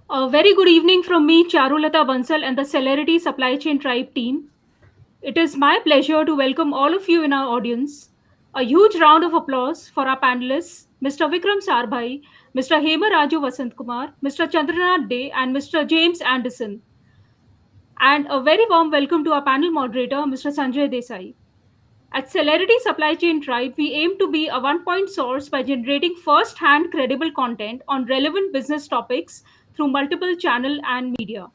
A very good evening from me, Charulata Bansal, and the Celerity Supply Chain Tribe team. It is my pleasure to welcome all of you in our audience. A huge round of applause for our panelists, Mr. Vikram Sarbhai, Mr. Hemaraju Vasanthakumar, Mr. Chandranath Day, and Mr. James Anderson. And a very warm welcome to our panel moderator, Mr. Sanjay Desai. At Celerity Supply Chain Tribe, we aim to be a one point source by generating first hand credible content on relevant business topics through multiple channel and media.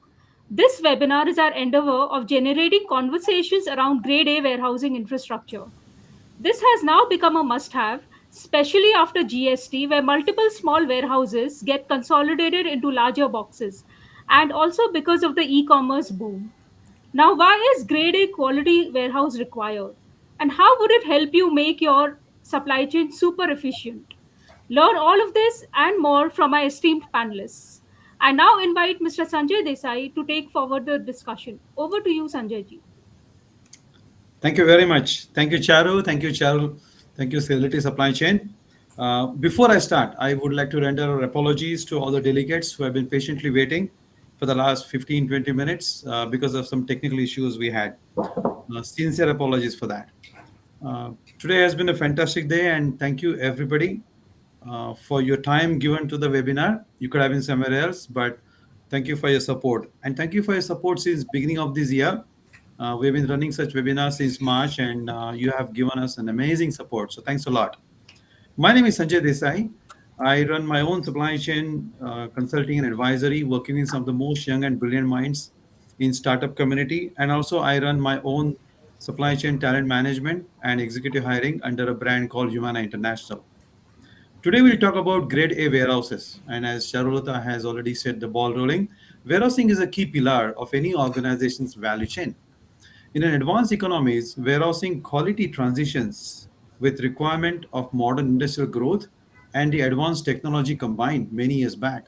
This webinar is our endeavor of generating conversations around grade A warehousing infrastructure. This has now become a must have, especially after GST, where multiple small warehouses get consolidated into larger boxes, and also because of the e commerce boom. Now, why is grade A quality warehouse required? And how would it help you make your supply chain super efficient? Learn all of this and more from my esteemed panelists. I now invite Mr. Sanjay Desai to take forward the discussion. Over to you, Sanjay ji. Thank you very much. Thank you, Charu. Thank you, Charu. Thank you, Celerity Supply Chain. Before I start, I would like to render our apologies to all the delegates who have been patiently waiting for the last 15, 20 minutes because of some technical issues we had. Sincere apologies for that. Today has been a fantastic day, and thank you, everybody, for your time given to the webinar. You could have been somewhere else, but thank you for your support. And thank you for your support since beginning of this year. We've been running such webinars since March, and you have given us an amazing support. So thanks a lot. My name is Sanjay Desai. I run my own supply chain consulting and advisory, working with some of the most young and brilliant minds in startup community. And also I run my own supply chain talent management and executive hiring under a brand called Humana International. Today we'll talk about grade A warehouses. And as Charulata has already said, the ball rolling, warehousing is a key pillar of any organization's value chain. In an advanced economies, warehousing quality transitions with requirement of modern industrial growth and the advanced technology combined many years back.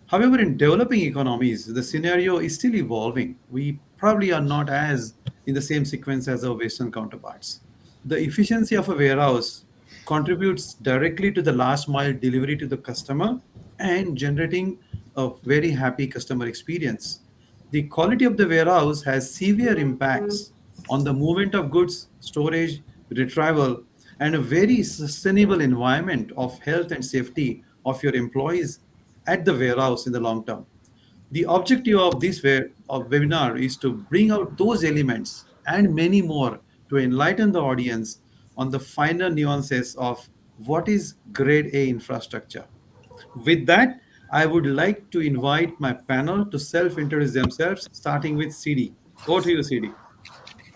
However, in developing economies, the scenario is still evolving. We probably are not as in the same sequence as our Western counterparts. The efficiency of a warehouse contributes directly to the last mile delivery to the customer and generating a very happy customer experience. The quality of the warehouse has severe impacts on the movement of goods, storage, retrieval, and a very sustainable environment of health and safety of your employees at the warehouse in the long term. The objective of this webinar is to bring out those elements and many more to enlighten the audience on the finer nuances of what is grade A infrastructure. With that, I would like to invite my panel to self introduce themselves, starting with CD. Over to you, CD.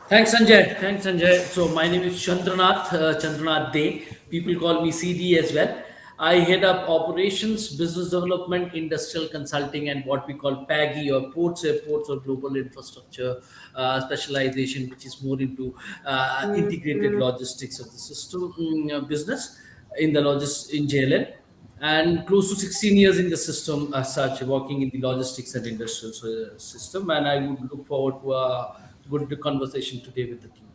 Thanks, Sanjay. Thanks, Sanjay. So my name is Chandranath, Chandranath Day. People call me CD as well. I head up operations, business development, industrial consulting, and what we call PAGI or ports, airports, or global infrastructure specialization, which is more into integrated logistics of the system business in the in JLN, and close to 16 years in the system as such, working in the logistics and industrial system. And I would look forward to a good conversation today with the team.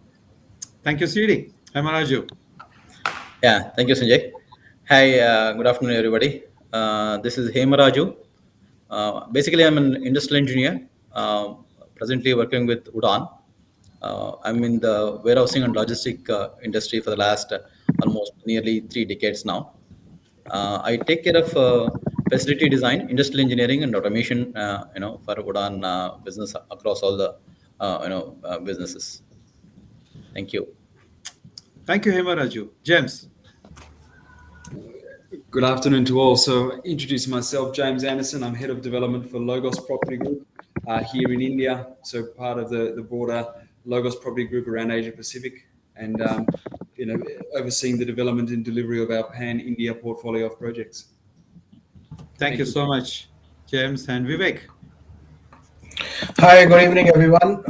Thank you, CD. Hemaraju. Yeah, thank you, Sanjay. Hi, good afternoon, everybody. This is Hemaraju. Basically, I'm an industrial engineer, presently working with Udan. I'm in the warehousing and logistic industry for the last almost nearly 3 decades now. I take care of facility design, industrial engineering, and automation, for Udan business across all the, businesses. Thank you. Thank you, Hemaraju. James. Good afternoon to all. So introducing myself, James Anderson. I'm head of development for Logos Property Group here in India. So part of the broader Logos Property Group around Asia Pacific, and overseeing the development and delivery of our pan-India portfolio of projects. Thank you so much, James. And Vivek. Hi, good evening, everyone.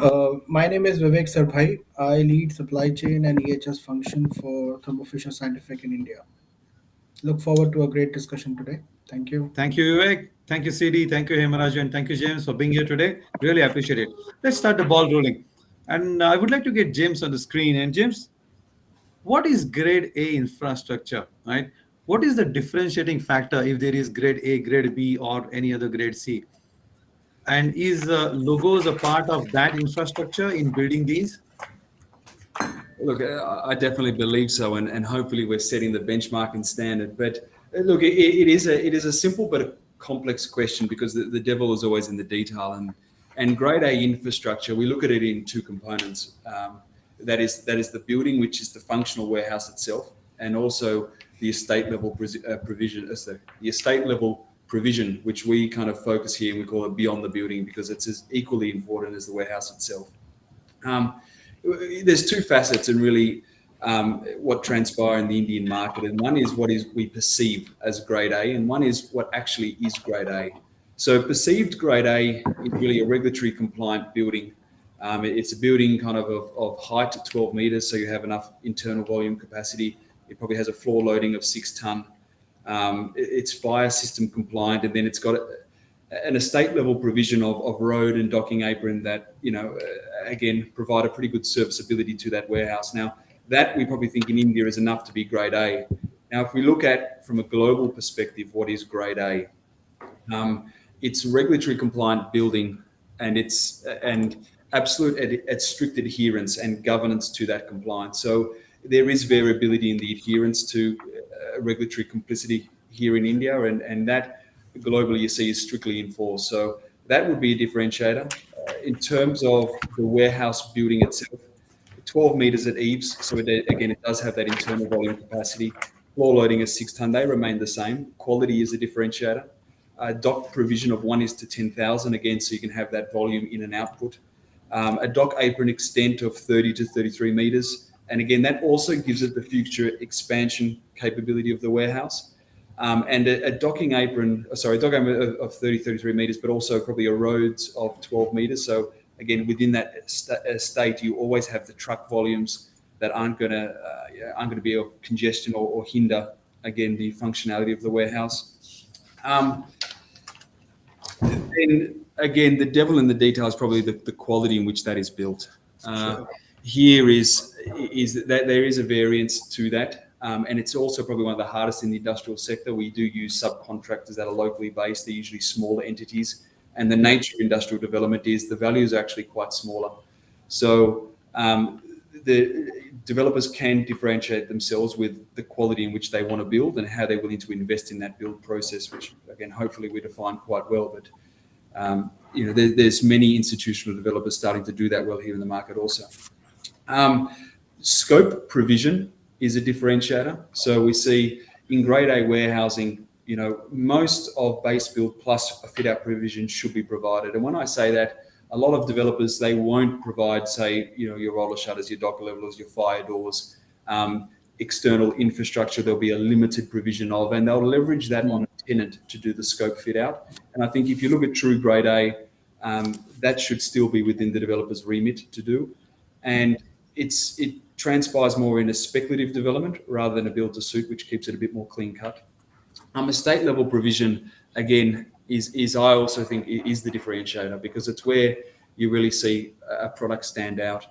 My name is Vivek Sarbhai. I lead supply chain and EHS function for Thermofisher Scientific in India. Look forward to a great discussion today. Thank you. Thank you, Vivek. Thank you, CD. Thank you, Hemaraju. And thank you, James, for being here today. Really appreciate it. Let's start the ball rolling. And I would like to get James on the screen. And James, what is grade A infrastructure, right? what is the differentiating factor if there is grade A, grade B, or any other grade C? And is logos a part of that infrastructure in building these? Look, I definitely believe so, and hopefully we're setting the benchmark and standard. But look, it is a simple but a complex question, because the devil is always in the detail. And grade A infrastructure, we look at it in two components. That is the building, which is the functional warehouse itself, and also the estate level provision. The estate level provision, which we kind of focus here, we call it beyond the building, because it's as equally important as the warehouse itself. There's two facets in really what transpire in the Indian market, and one is what is we perceive as grade A, and one is what actually is grade A. So perceived grade A is really a regulatory compliant building. It's a building kind of height at 12 meters, so you have enough internal volume capacity. It probably has a floor loading of 6 ton. It's fire system compliant, and then it's got an estate level provision of road and docking apron that, again, provide a pretty good serviceability to that warehouse. Now, that we probably think in India is enough to be grade A. Now, if we look at from a global perspective, what is grade A? It's regulatory compliant building, and it's absolute strict adherence and governance to that compliance. So there is variability in the adherence to regulatory complicity here in India, and that globally you see is strictly enforced. So that would be a differentiator. In terms of the warehouse building itself, 12 meters at eaves, so it does have that internal volume capacity. Floor loading is 6 ton, they remain the same. Quality is a differentiator. Dock provision of 1:10,000, again, so you can have that volume in and output. A dock apron extent of 30 to 33 meters, and again, that also gives it the future expansion capability of the warehouse. And a docking apron of 30, 33 meters, but also probably a roads of 12 meters. So again, within that estate, you always have the truck volumes that aren't going to be of congestion or hinder, again, the functionality of the warehouse. Then again, the devil in the detail is probably the quality in which that is built. Here is that there is a variance to that. And it's also probably one of the hardest in the industrial sector. We do use subcontractors that are locally based. They're usually smaller entities. And the nature of industrial development is the values are actually quite smaller. So the developers can differentiate themselves with the quality in which they want to build and how they're willing to invest in that build process, which, again, hopefully we define quite well. But, there's many institutional developers starting to do that well here in the market also. Scope provision is a differentiator. So we see in grade A warehousing, most of base build plus a fit out provision should be provided. And when I say that, a lot of developers, they won't provide, say, your roller shutters, your dock levelers, your fire doors, external infrastructure. There'll be a limited provision of, and they'll leverage that on a tenant to do the scope fit out. And I think if you look at true grade A, that should still be within the developer's remit to do. And it transpires more in a speculative development rather than a build to suit, which keeps it a bit more clean cut. Estate level provision, again, is I also think is the differentiator, because it's where you really see a product stand out.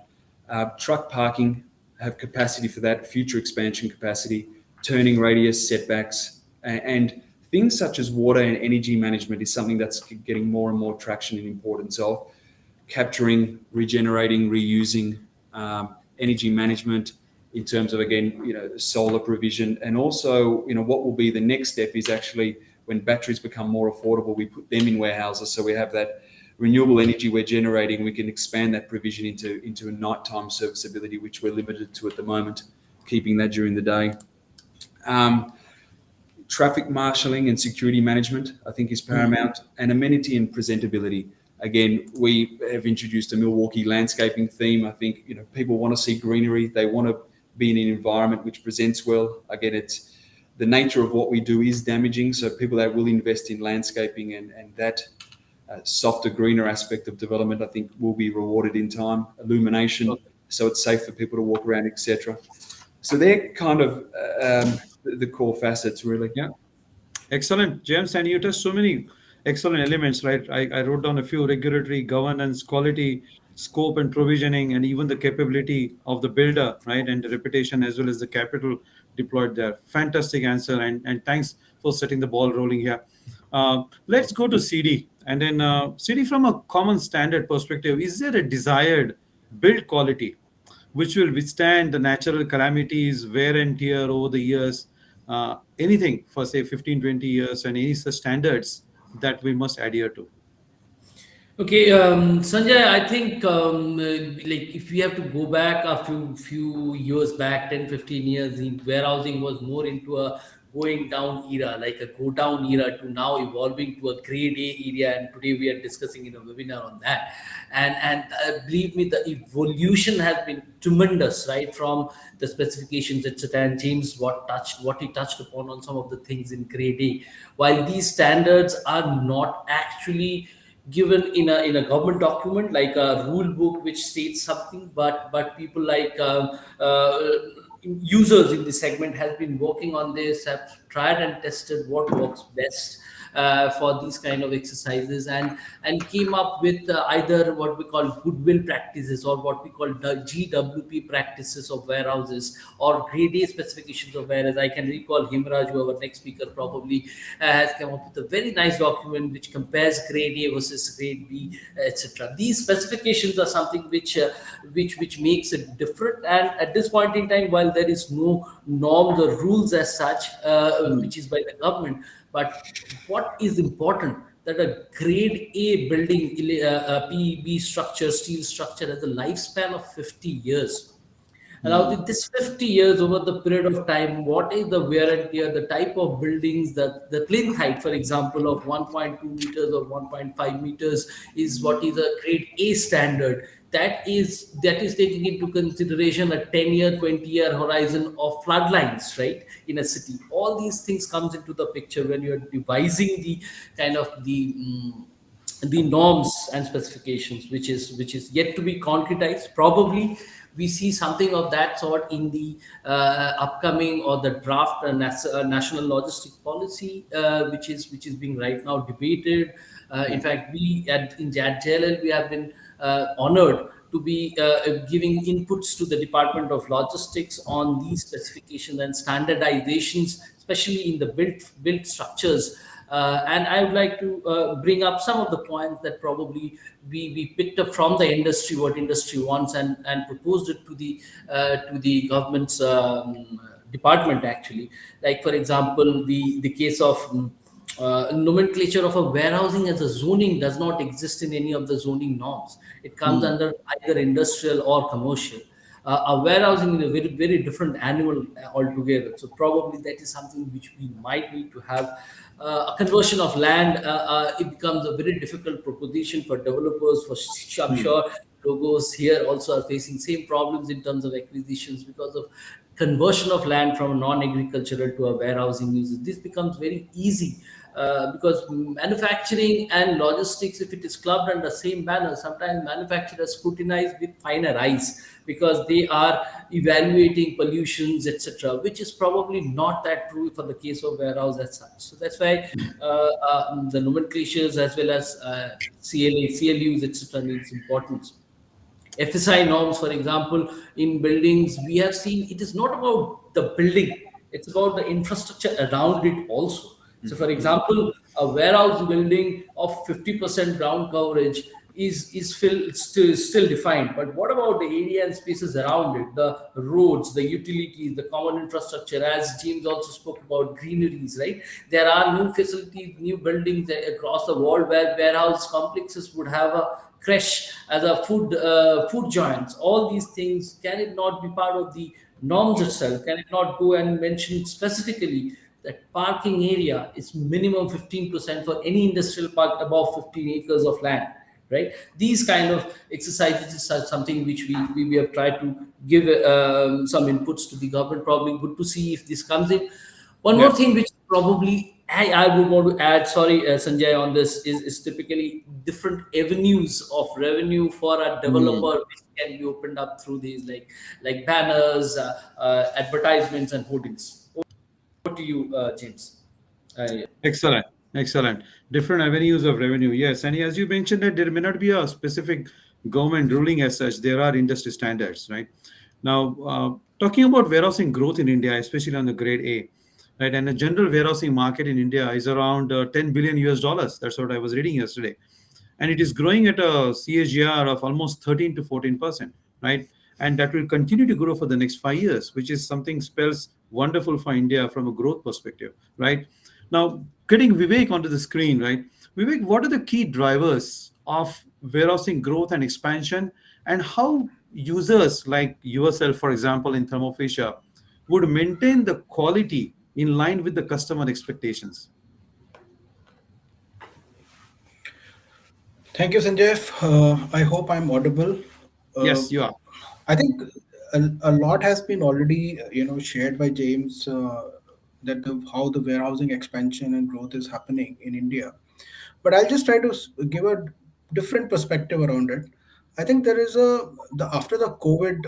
Truck parking have capacity for that, future expansion capacity, turning radius, setbacks, and things such as water and energy management is something that's getting more and more traction and importance of capturing, regenerating, reusing, energy management in terms of, again, solar provision. And also, what will be the next step is actually when batteries become more affordable, we put them in warehouses. So we have that renewable energy we're generating, we can expand that provision into a nighttime serviceability, which we're limited to at the moment, keeping that during the day. Traffic marshalling and security management, I think, is paramount, and amenity and presentability. Again, we have introduced a Milwaukee landscaping theme. I think, people want to see greenery. They want to be in an environment which presents well. Again, it's the nature of what we do is damaging. So people that will invest in landscaping and that softer, greener aspect of development, I think, will be rewarded in time. Illumination, so it's safe for people to walk around, etc. So they're kind of the core facets, really. Yeah. Excellent, James. And you touched so many excellent elements, right? I wrote down a few: regulatory, governance, quality, scope and provisioning, and even the capability of the builder, right? And the reputation as well as the capital deployed there. Fantastic answer, and thanks for setting the ball rolling here. Let's go to CD, and then CD, from a common standard perspective, is there a desired build quality which will withstand the natural calamities, wear and tear over the years, anything for say 15, 20 years, and any such standards that we must adhere to? Okay, Sanjay, I think like if we have to go back a few years back, 10, 15 years, the warehousing was more into a going down era, like a go down era, to now evolving to a grade A area. And today we are discussing in a webinar on that. And believe me, the evolution has been tremendous, right? From the specifications, etc. And James what he touched upon on some of the things in grade A. While these standards are not actually given in a government document like a rule book which states something, but people like users in the segment has been working on this, have tried and tested what works best for these kind of exercises, and came up with either what we call goodwill practices, or what we call the GWP practices of warehouses, or grade A specifications of warehouses. I can recall Hemaraju, our next speaker, probably has come up with a very nice document which compares grade A versus grade B, etc. These specifications are something which makes it different. And at this point in time, while there is no norms or rules as such, which is by the government, but what is important, that a grade A building, PEB structure, steel structure, has a lifespan of 50 years. Now, with this 50 years, over the period of time, what is the wear and tear, the type of buildings, the plinth height, for example, of 1.2 meters or 1.5 meters is what is a grade A standard. That is taking into consideration a 10-year, 20-year horizon of floodlines, right, in a city. All these things comes into the picture when you're devising the kind of the norms and specifications, which is yet to be concretized. Probably we see something of that sort in the upcoming, or the draft national logistic policy, which is being right now debated. In fact, we at JLL, we have been honored to be giving inputs to the Department of Logistics on these specifications and standardizations, especially in the built structures. And I would like to bring up some of the points that probably we picked up from the industry, what industry wants, and proposed it to the government's department, actually. Like, for example, the case of nomenclature of a warehousing as a zoning does not exist in any of the zoning norms. It comes under either industrial or commercial. A warehousing is a very, very different animal altogether. So probably that is something which we might need to have. A conversion of land, it becomes a very difficult proposition for developers. I'm sure logos here also are facing same problems in terms of acquisitions because of conversion of land from non-agricultural to a warehousing uses. This becomes very easy because manufacturing and logistics, if it is clubbed under the same banner, sometimes manufacturers scrutinize with finer eyes because they are evaluating pollutions, etc., which is probably not that true for the case of warehouse as such. So that's why the nomenclatures as well as CLUs, etc., needs importance. FSI norms, for example, in buildings, we have seen it is not about the building, it's about the infrastructure around it also. So, for example, a warehouse building of 50% ground coverage is still defined. But what about the area and spaces around it, the roads, the utilities, the common infrastructure? As James also spoke about, greeneries, right? There are new facilities, new buildings across the world where warehouse complexes would have a creche as a food joints. All these things, can it not be part of the norms itself? Can it not go and mention specifically that parking area is minimum 15% for any industrial park above 15 acres of land, right? These kind of exercises are something which we have tried to give some inputs to the government. Probably good to see if this comes in. One more thing which probably I would want to add, sorry, Sanjay, on this is typically different avenues of revenue for a developer which can be opened up through these like banners, advertisements, and hoardings. Over to you, James. Excellent. Excellent. Different avenues of revenue. Yes. And as you mentioned that there may not be a specific government ruling as such, there are industry standards, right? Now, Talking about warehousing growth in India, especially on the grade A, right? And the general warehousing market in India is around 10 billion US dollars. That's what I was reading yesterday. And it is growing at a CAGR of almost 13 to 14%, right? And that will continue to grow for the next 5 years, which is something spells wonderful for India from a growth perspective, right? Now, getting Vivek onto the screen, right? Vivek, what are the key drivers of warehousing growth and expansion, and how users like yourself, for example, in Thermofisher, would maintain the quality in line with the customer expectations? Thank you, Sanjay. I hope I'm audible. Uh, Yes, you are. I think a lot has been already, shared by James, that how the warehousing expansion and growth is happening in India. But I'll just try to give a different perspective around it. I think there is the after the COVID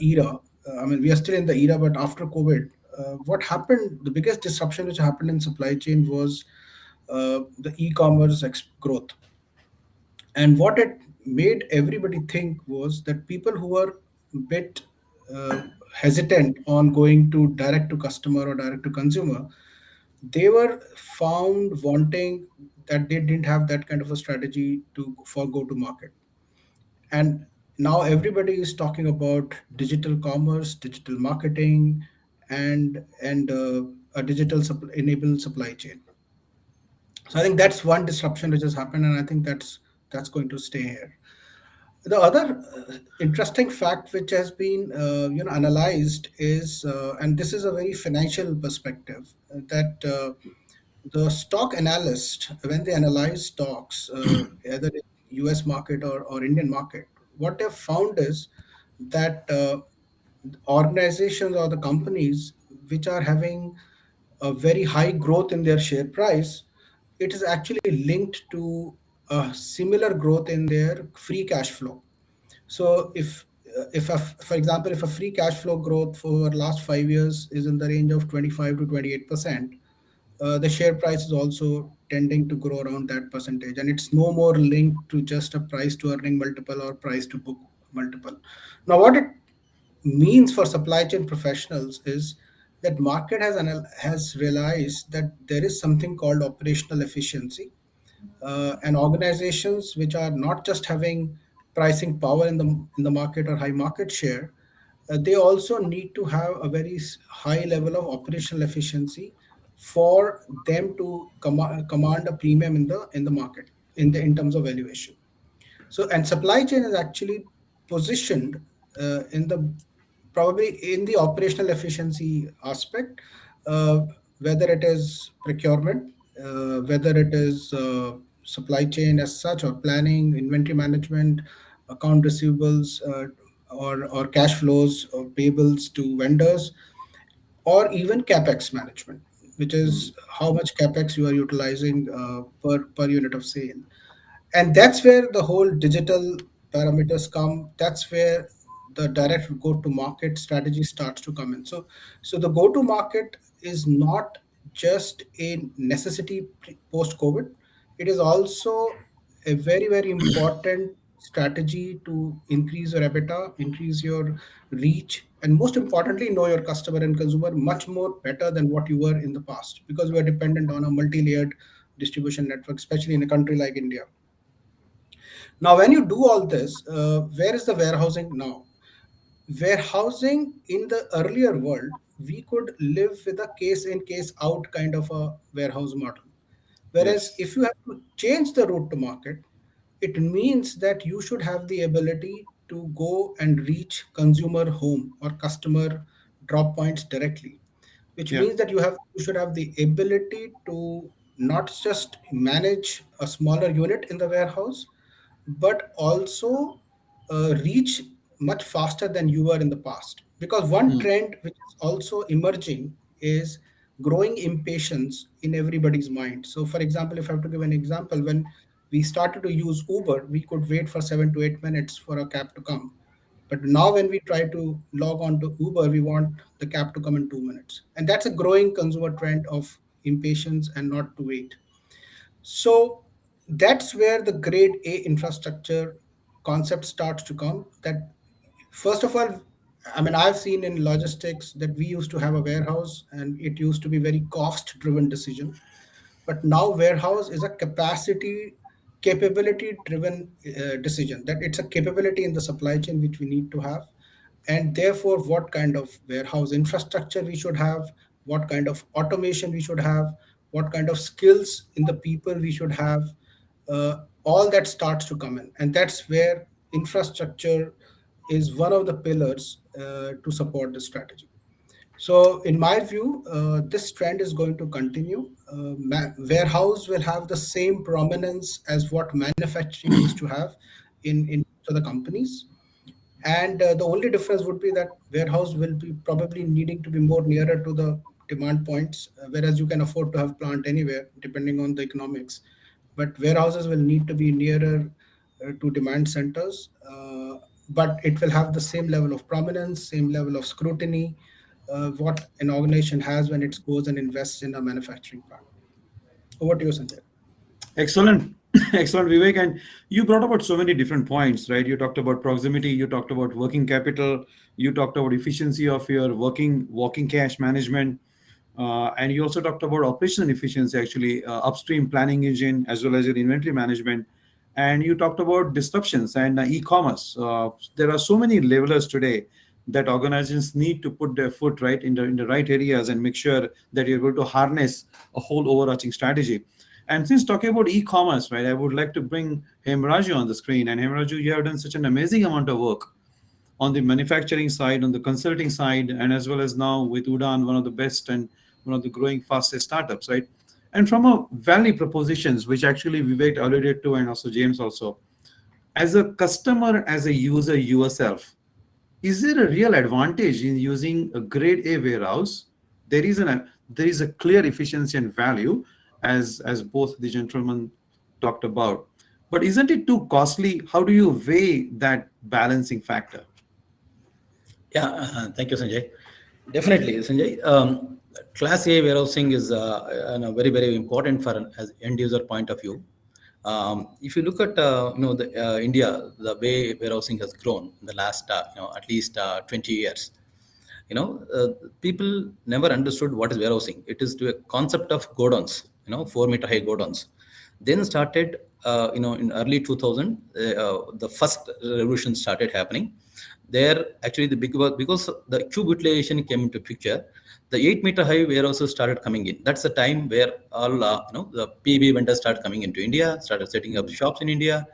era. I mean, we are still in the era, but after COVID, what happened? The biggest disruption which happened in supply chain was the e-commerce growth. And what it made everybody think was that people who were a bit uh, hesitant on going to direct to customer or direct to consumer, they were found wanting that they didn't have that kind of a strategy to for go to market. And now everybody is talking about digital commerce, digital marketing, and a digital enabled supply chain. So I think that's one disruption which has happened, and I think that's going to stay here. The other interesting fact which has been analyzed is, and this is a very financial perspective, that the stock analyst, when they analyze stocks, either in U.S. market or Indian market, what they've found is that organizations or the companies which are having a very high growth in their share price, it is actually linked to a similar growth in their free cash flow. So if for example, if a free cash flow growth for last 5 years is in the range of 25 to 28%, the share price is also tending to grow around that percentage, and it's no more linked to just a price to earning multiple or price to book multiple. Now, what it means for supply chain professionals is that market has realized that there is something called operational efficiency, and organizations which are not just having pricing power in the market or high market share, they also need to have a very high level of operational efficiency for them to command a premium in the market in terms of valuation. So, and supply chain is actually positioned in the probably in the operational efficiency aspect, uh, whether it is procurement, whether it is supply chain as such, or planning, inventory management, account receivables, or cash flows or payables to vendors, or even capex management, which is how much capex you are utilizing per unit of sale. And that's where the whole digital parameters come. That's where the direct go to market strategy starts to come in. So the go to market is not just a necessity post COVID. It is also a very, very important strategy to increase your EBITDA, increase your reach, and most importantly, know your customer and consumer much more better than what you were in the past, because we are dependent on a multi-layered distribution network, especially in a country like India. Now, when you do all this, where is the warehousing now? Warehousing in the earlier world, we could live with a case in, case out kind of a warehouse model. Whereas Yes. if you have to change the route to market, it means that you should have the ability to go and reach consumer home or customer drop points directly, which Yeah. means that you should have the ability to not just manage a smaller unit in the warehouse, but also reach much faster than you were in the past. Because one Mm. trend which is also emerging is growing impatience in everybody's mind. So, for example, if I have to give an example, when we started to use Uber, we could wait for 7 to 8 minutes for a cab to come. But now, when we try to log on to Uber, we want the cab to come in 2 minutes. And that's a growing consumer trend of impatience and not to wait. So that's where the grade A infrastructure concept starts to come. That first of all, I mean, I've seen in logistics that we used to have a warehouse and it used to be very cost driven decision. But now warehouse is a capability driven decision, that it's a capability in the supply chain which we need to have. And therefore, what kind of warehouse infrastructure we should have, what kind of automation we should have, what kind of skills in the people we should have, all that starts to come in. And that's where infrastructure is one of the pillars to support the strategy. So, in my view, this trend is going to continue. Warehouse will have the same prominence as what manufacturing used to have in the companies. And the only difference would be that warehouse will be probably needing to be more nearer to the demand points, whereas you can afford to have plant anywhere depending on the economics. But warehouses will need to be nearer to demand centers, but it will have the same level of prominence, same level of scrutiny, what an organization has when it goes and invests in a manufacturing plant. Over to you, Sanjay. Excellent. Excellent, Vivek. And you brought about so many different points, right? You talked about proximity, you talked about working capital, you talked about efficiency of your working cash management, and you also talked about operational efficiency, actually, upstream planning engine, as well as your inventory management. And you talked about disruptions and e-commerce. There are so many levelers today that organizations need to put their foot right in the right areas and make sure that you're able to harness a whole overarching strategy. And since talking about e-commerce, right, I would like to bring Hemaraju on the screen. And Hemaraju, you have done such an amazing amount of work on the manufacturing side, on the consulting side, and as well as now with Udan, one of the best and one of the growing fastest startups, right? And from a value propositions, which actually Vivek alluded to, and also James also, as a customer, as a user yourself, is there a real advantage in using a grade A warehouse? There is a clear efficiency and value, as both the gentlemen talked about. But isn't it too costly? How do you weigh that balancing factor? Yeah, thank you, Sanjay. Definitely, Sanjay. Class A warehousing is very, very important for an as end user point of view. If you look at the India, the way warehousing has grown in the last at least 20 years, people never understood what is warehousing. It is to a concept of godowns, 4-meter high godowns. Then started in early 2000, the first revolution started happening. There actually the big, because the cube utilization came into picture, the 8-meter high warehouses started coming in. That's the time where all the PAGI vendors started coming into India, started setting up shops in India.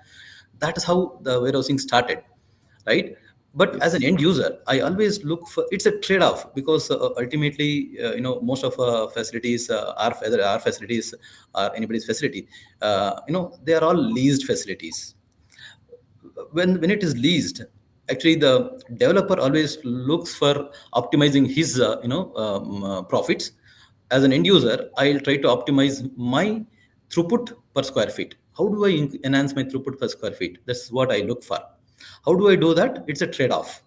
That is how the warehousing started, right? But as an end user, I always look for, it's a trade-off, because ultimately most of facilities are, whether our facilities or anybody's facility, they are all leased facilities. When it is leased, actually the developer always looks for optimizing his profits. As an end user, I'll try to optimize my throughput per square feet. How do I enhance my throughput per square feet? That's what I look for. How do I do that? It's a trade-off,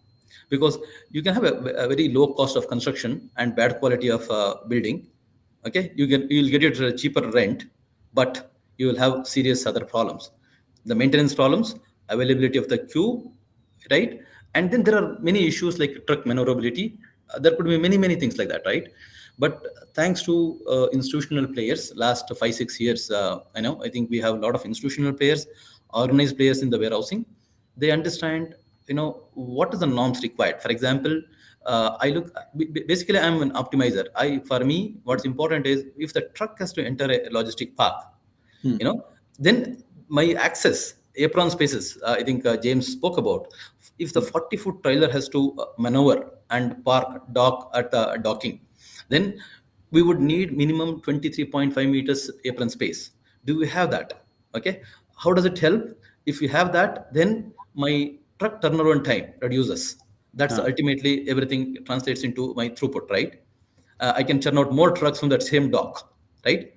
because you can have a very low cost of construction and bad quality of building. Okay, you'll get it at a cheaper rent, but you will have serious other problems, the maintenance problems, availability of the queue, right? And then there are many issues like truck maneuverability. There could be many things like that, right? But thanks to institutional players, last 5-6 years, I think we have a lot of institutional players, organized players in the warehousing. They understand what is the norms required. For example, basically I'm an optimizer. For me, what's important is, if the truck has to enter a logistic park, then my access apron spaces, I think James spoke about, if the 40-foot trailer has to maneuver and dock at the docking, then we would need minimum 23.5 meters apron space. Do we have that? Okay, how does it help? If we have that, then my truck turnaround time reduces. That's ultimately everything translates into my throughput, right? I can churn out more trucks from that same dock, right?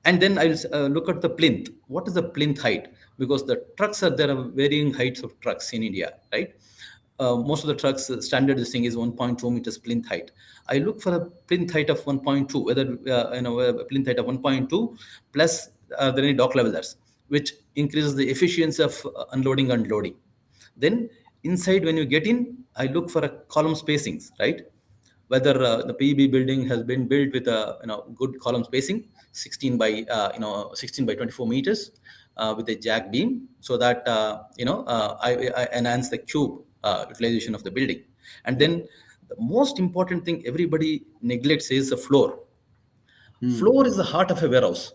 And then I'll look at the plinth. What is the plinth height? Because the trucks there are varying heights of trucks in India, right? Most of the trucks, standard this thing is 1.2 meters plinth height. I look for a plinth height of 1.2, whether a plinth height of 1.2 plus there are any dock levelers, which increases the efficiency of unloading and loading. Then inside when you get in, I look for a column spacings, right? Whether the PEB building has been built with a good column spacing, 16 by 16 by 24 meters, with a jack beam, so that I enhance the cube utilization of the building. And then the most important thing everybody neglects is the floor. Floor is the heart of a warehouse.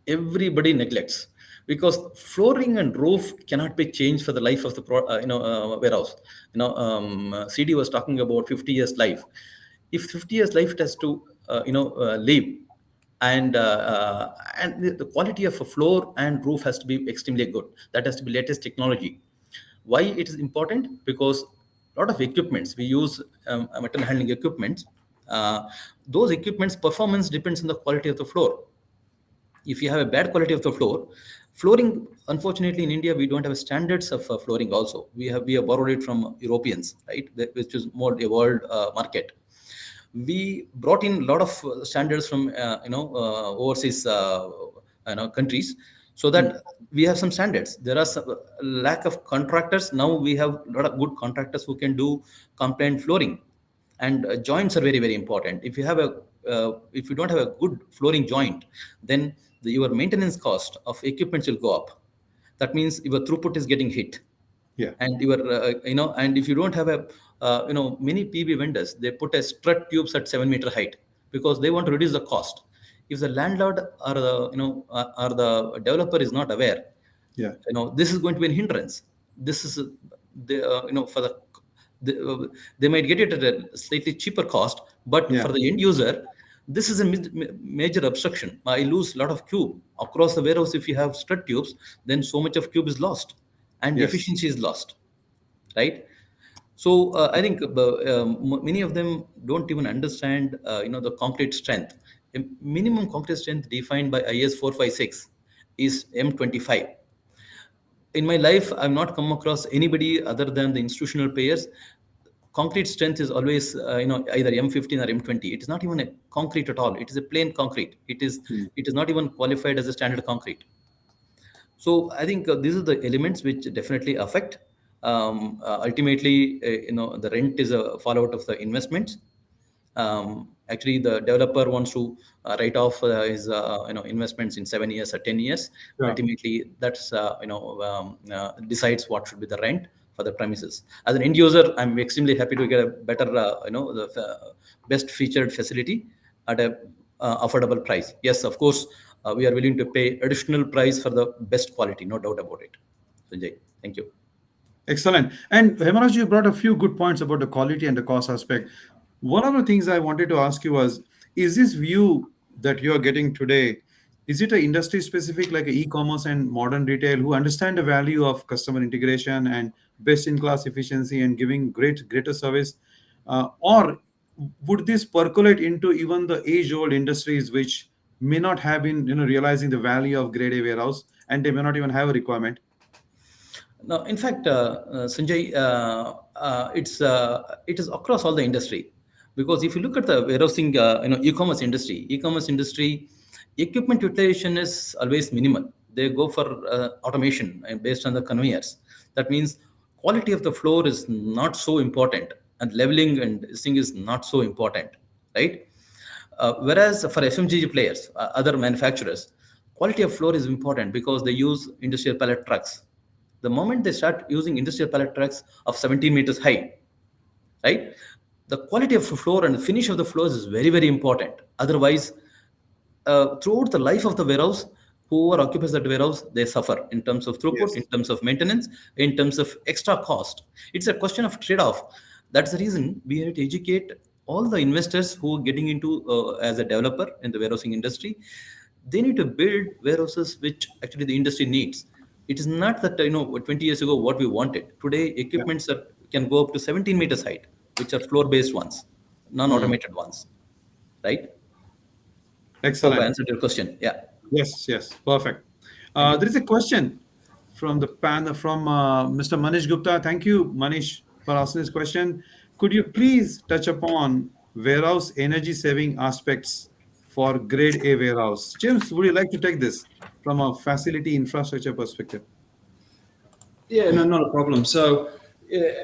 Everybody neglects, because flooring and roof cannot be changed for the life of the warehouse. CD was talking about 50 years life. If 50 years life it has to live, and the quality of a floor and roof has to be extremely good. That has to be latest technology. Why it is important? Because a lot of equipments we use, material handling equipments, those equipments performance depends on the quality of the floor. If you have a bad quality of the flooring, unfortunately in India we don't have standards of flooring. Also, we have borrowed it from Europeans, right? Which is more a world market. We brought in a lot of standards from overseas countries, so that we have some standards. There are some lack of contractors. Now we have a lot of good contractors who can do compliant flooring. And joints are very, very important. If you don't have a good flooring joint, then your maintenance cost of equipments will go up. That means your throughput is getting hit. Yeah. And and if you don't have many PB vendors, they put a strut tubes at 7-meter height because they want to reduce the cost. If the landlord or the developer is not aware, Yeah. this is going to be a hindrance. This is for they might get it at a slightly cheaper cost, but Yeah. for the end user, this is a major obstruction. I lose a lot of cube across the warehouse. If you have strut tubes, then so much of cube is lost, and Yes. efficiency is lost, right? So I think many of them don't even understand, the concrete strength. A minimum concrete strength defined by IS 456 is M25. In my life, I've not come across anybody other than the institutional players. Concrete strength is always, either M15 or M20. It is not even a concrete at all. It is a plain concrete. It is not even qualified as a standard concrete. So I think these are the elements which definitely affect. Ultimately, the rent is a fallout of the investments. Actually, the developer wants to write off his investments in 7 years or 10 years. Yeah. Ultimately, that's decides what should be the rent for the premises. As an end user, I'm extremely happy to get a better, the best featured facility at a affordable price. Yes, of course, we are willing to pay additional price for the best quality, no doubt about it. Sanjay, thank you. Excellent. And Hemaraj, you brought a few good points about the quality and the cost aspect. One of the things I wanted to ask you was, is this view that you are getting today, is it an industry specific like e-commerce and modern retail who understand the value of customer integration and best in class efficiency and giving greater service? Or would this percolate into even the age old industries which may not have been realizing the value of grade A warehouse, and they may not even have a requirement? No, in fact, Sanjay, it is across all the industry, because if you look at the warehousing, e-commerce industry, equipment utilization is always minimal. They go for automation based on the conveyors. That means quality of the floor is not so important, and leveling and this thing is not so important, right? Whereas for FMCG players, other manufacturers, quality of floor is important because they use industrial pallet trucks. The moment they start using industrial pallet trucks of 17 meters high, right, the quality of the floor and the finish of the floors is very, very important. Otherwise, throughout the life of the warehouse, whoever occupies that warehouse, they suffer in terms of throughput, Yes. in terms of maintenance, in terms of extra cost. It's a question of trade-off. That's the reason we have to educate all the investors who are getting into as a developer in the warehousing industry. They need to build warehouses which actually the industry needs. It is not that 20 years ago what we wanted. Today, equipments can go up to 17 meters height, which are floor-based ones, non-automated ones, right? Hope I Excellent. answered your question. Yeah. Yes, yes, perfect. Thank you. There is a question from the panel from Mr. Manish Gupta. Thank you, Manish, for asking this question. Could you please touch upon warehouse energy saving aspects for grade A warehouse? James, would you like to take this from a facility infrastructure perspective? Yeah, no, not a problem. So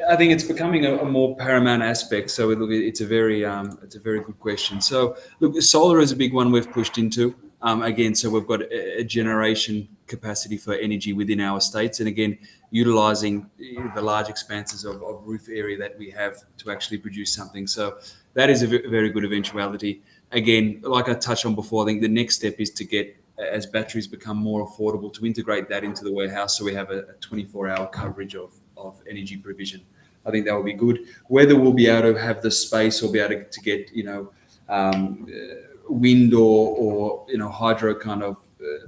I think it's becoming a more paramount aspect. So it's a very good question. So look, solar is a big one we've pushed into. Again, so we've got a generation capacity for energy within our estates, and again, utilising the large expanses of roof area that we have to actually produce something. So that is a very good eventuality. Again, like I touched on before, I think the next step is to get, as batteries become more affordable, to integrate that into the warehouse so we have a 24-hour coverage of energy provision. I think that will be good. Whether we'll be able to have the space or be able to get, wind or hydro kind of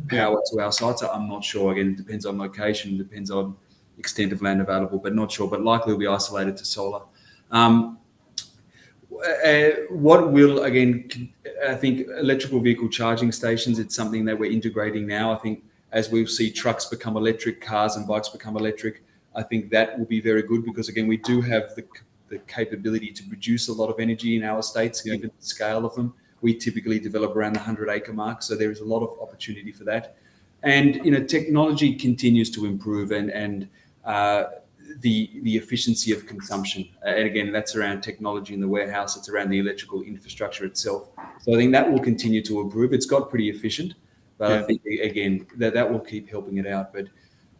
power to our sites, I'm not sure. Again, it depends on location, depends on extent of land available, but not sure. But likely will be isolated to solar. What will, again, I think electrical vehicle charging stations, it's something that we're integrating now. I think as we see trucks become electric, cars and bikes become electric, I think that will be very good because, again, we do have the capability to produce a lot of energy in our estates, given the scale of them. We typically develop around the 100-acre mark, so there is a lot of opportunity for that. And technology continues to improve, and the efficiency of consumption. And again, that's around technology in the warehouse. It's around the electrical infrastructure itself. So I think that will continue to improve. It's got pretty efficient, but I think again that will keep helping it out. But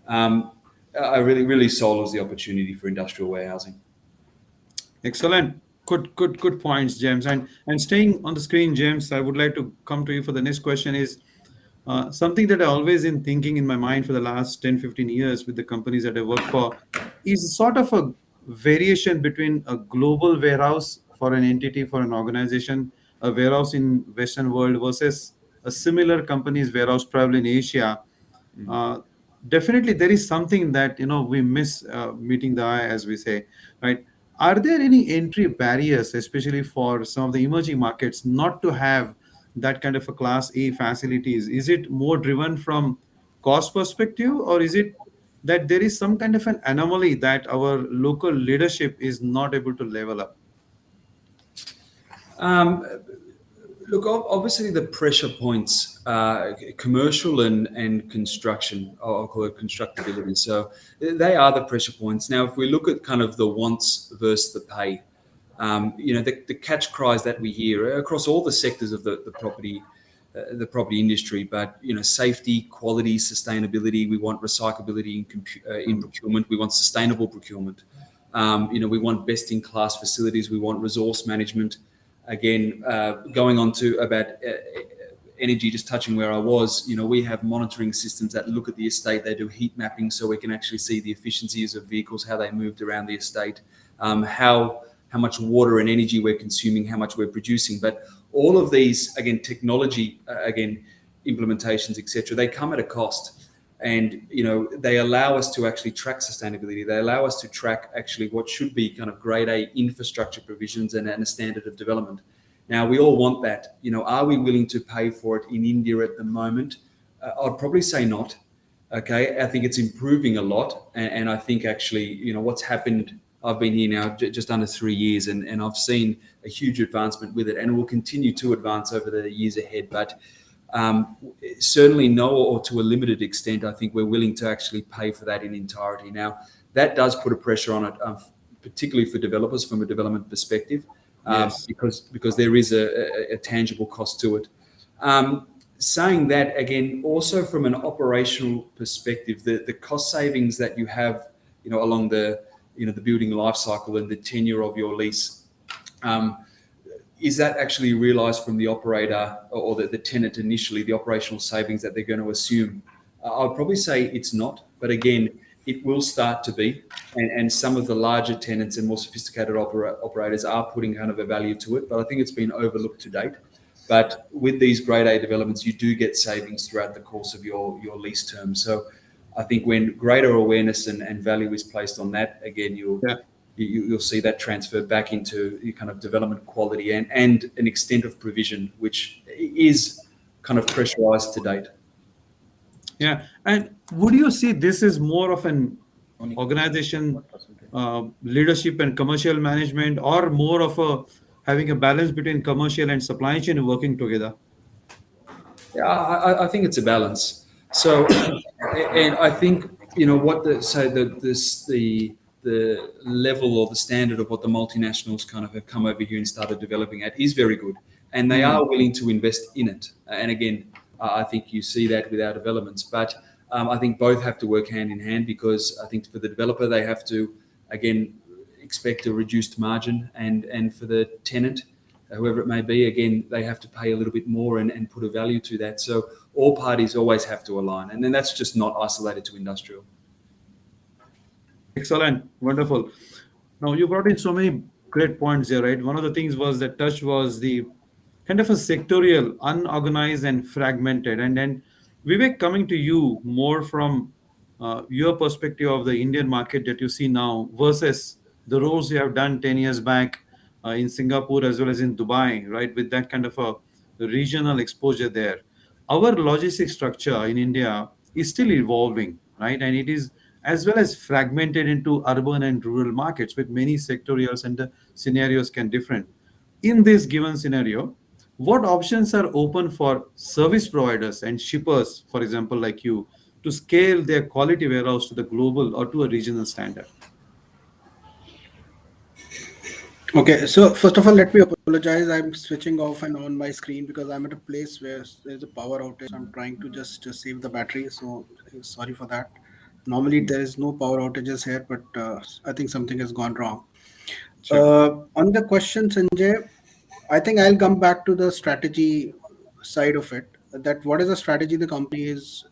I really solar the opportunity for industrial warehousing. Excellent. Good points, James. And staying on the screen, James, I would like to come to you for the next question. Is something that I always been thinking in my mind for the last 10-15 years with the companies that I work for is sort of a variation between a global warehouse for an entity, for an organization, a warehouse in Western world versus a similar company's warehouse probably in Asia. Definitely there is something that we miss meeting the eye, as we say, right? Are there any entry barriers, especially for some of the emerging markets, not to have that kind of a class A facilities? Is it more driven from cost perspective, or is it that there is some kind of an anomaly that our local leadership is not able to level up? Look, obviously the pressure points, commercial and construction, I'll call it constructability. So they are the pressure points. Now, if we look at kind of the wants versus the pay, the catch cries that we hear across all the sectors of the property industry, but safety, quality, sustainability. We want recyclability in procurement. We want sustainable procurement. We want best-in-class facilities. We want resource management. Again, going on to about energy, just touching where I was, we have monitoring systems that look at the estate. They do heat mapping so we can actually see the efficiencies of vehicles, how they moved around the estate, how much water and energy we're consuming, how much we're producing. But all of these, again, technology, implementations, etc., they come at a cost. And, they allow us to actually track sustainability. They allow us to track actually what should be kind of grade A infrastructure provisions and a standard of development. Now, we all want that. Are we willing to pay for it in India at the moment? I'd probably say not. Okay. I think it's improving a lot. And I think actually, what's happened, I've been here now just under 3 years, and I've seen a huge advancement with it, and will continue to advance over the years ahead. But certainly no, or to a limited extent, I think we're willing to actually pay for that in entirety. Now, that does put a pressure on it, particularly for developers from a development perspective, because there is a tangible cost to it. Saying that, again, also from an operational perspective, the cost savings that you have, along the building life cycle and the tenure of your lease, is that actually realised from the operator or the tenant initially, the operational savings that they're going to assume? I'd probably say it's not, but again, it will start to be. And some of the larger tenants and more sophisticated operators are putting kind of a value to it, but I think it's been overlooked to date. But with these grade A developments, you do get savings throughout the course of your lease term. So I think when greater awareness and value is placed on that, again, you'll see that transfer back into your kind of development quality and an extent of provision, which is kind of pressurized to date. Yeah. And would you see this is more of an organization leadership and commercial management, or more of having a balance between commercial and supply chain working together? Yeah, I think it's a balance. So, and I think the the level or the standard of what the multinationals kind of have come over here and started developing at is very good, and they are willing to invest in it. And again, I think you see that with our developments, but I think both have to work hand in hand, because I think for the developer they have to again expect a reduced margin, and for the tenant, whoever it may be, again they have to pay a little bit more and put a value to that. So all parties always have to align, and then that's just not isolated to industrial. Excellent. Wonderful. Now, you brought in so many great points here, right? One of the things was that touch was the kind of a sectorial, unorganized and fragmented. And then, Vivek, coming to you more from your perspective of the Indian market that you see now versus the roles you have done 10 years back in Singapore as well as in Dubai, right? With that kind of a regional exposure there. Our logistic structure in India is still evolving, right? And it is as well as fragmented into urban and rural markets with many sectorials, and the scenarios can different. In this given scenario, what options are open for service providers and shippers, for example, like you, to scale their quality warehouse to the global or to a regional standard? Okay, so first of all, let me apologize. I'm switching off and on my screen because I'm at a place where there's a power outage. I'm trying to just save the battery, so sorry for that. Normally, there is no power outages here, but I think something has gone wrong. Sure. On the question, Sanjay, I think I'll come back to the strategy side of it. That what is the strategy the company is,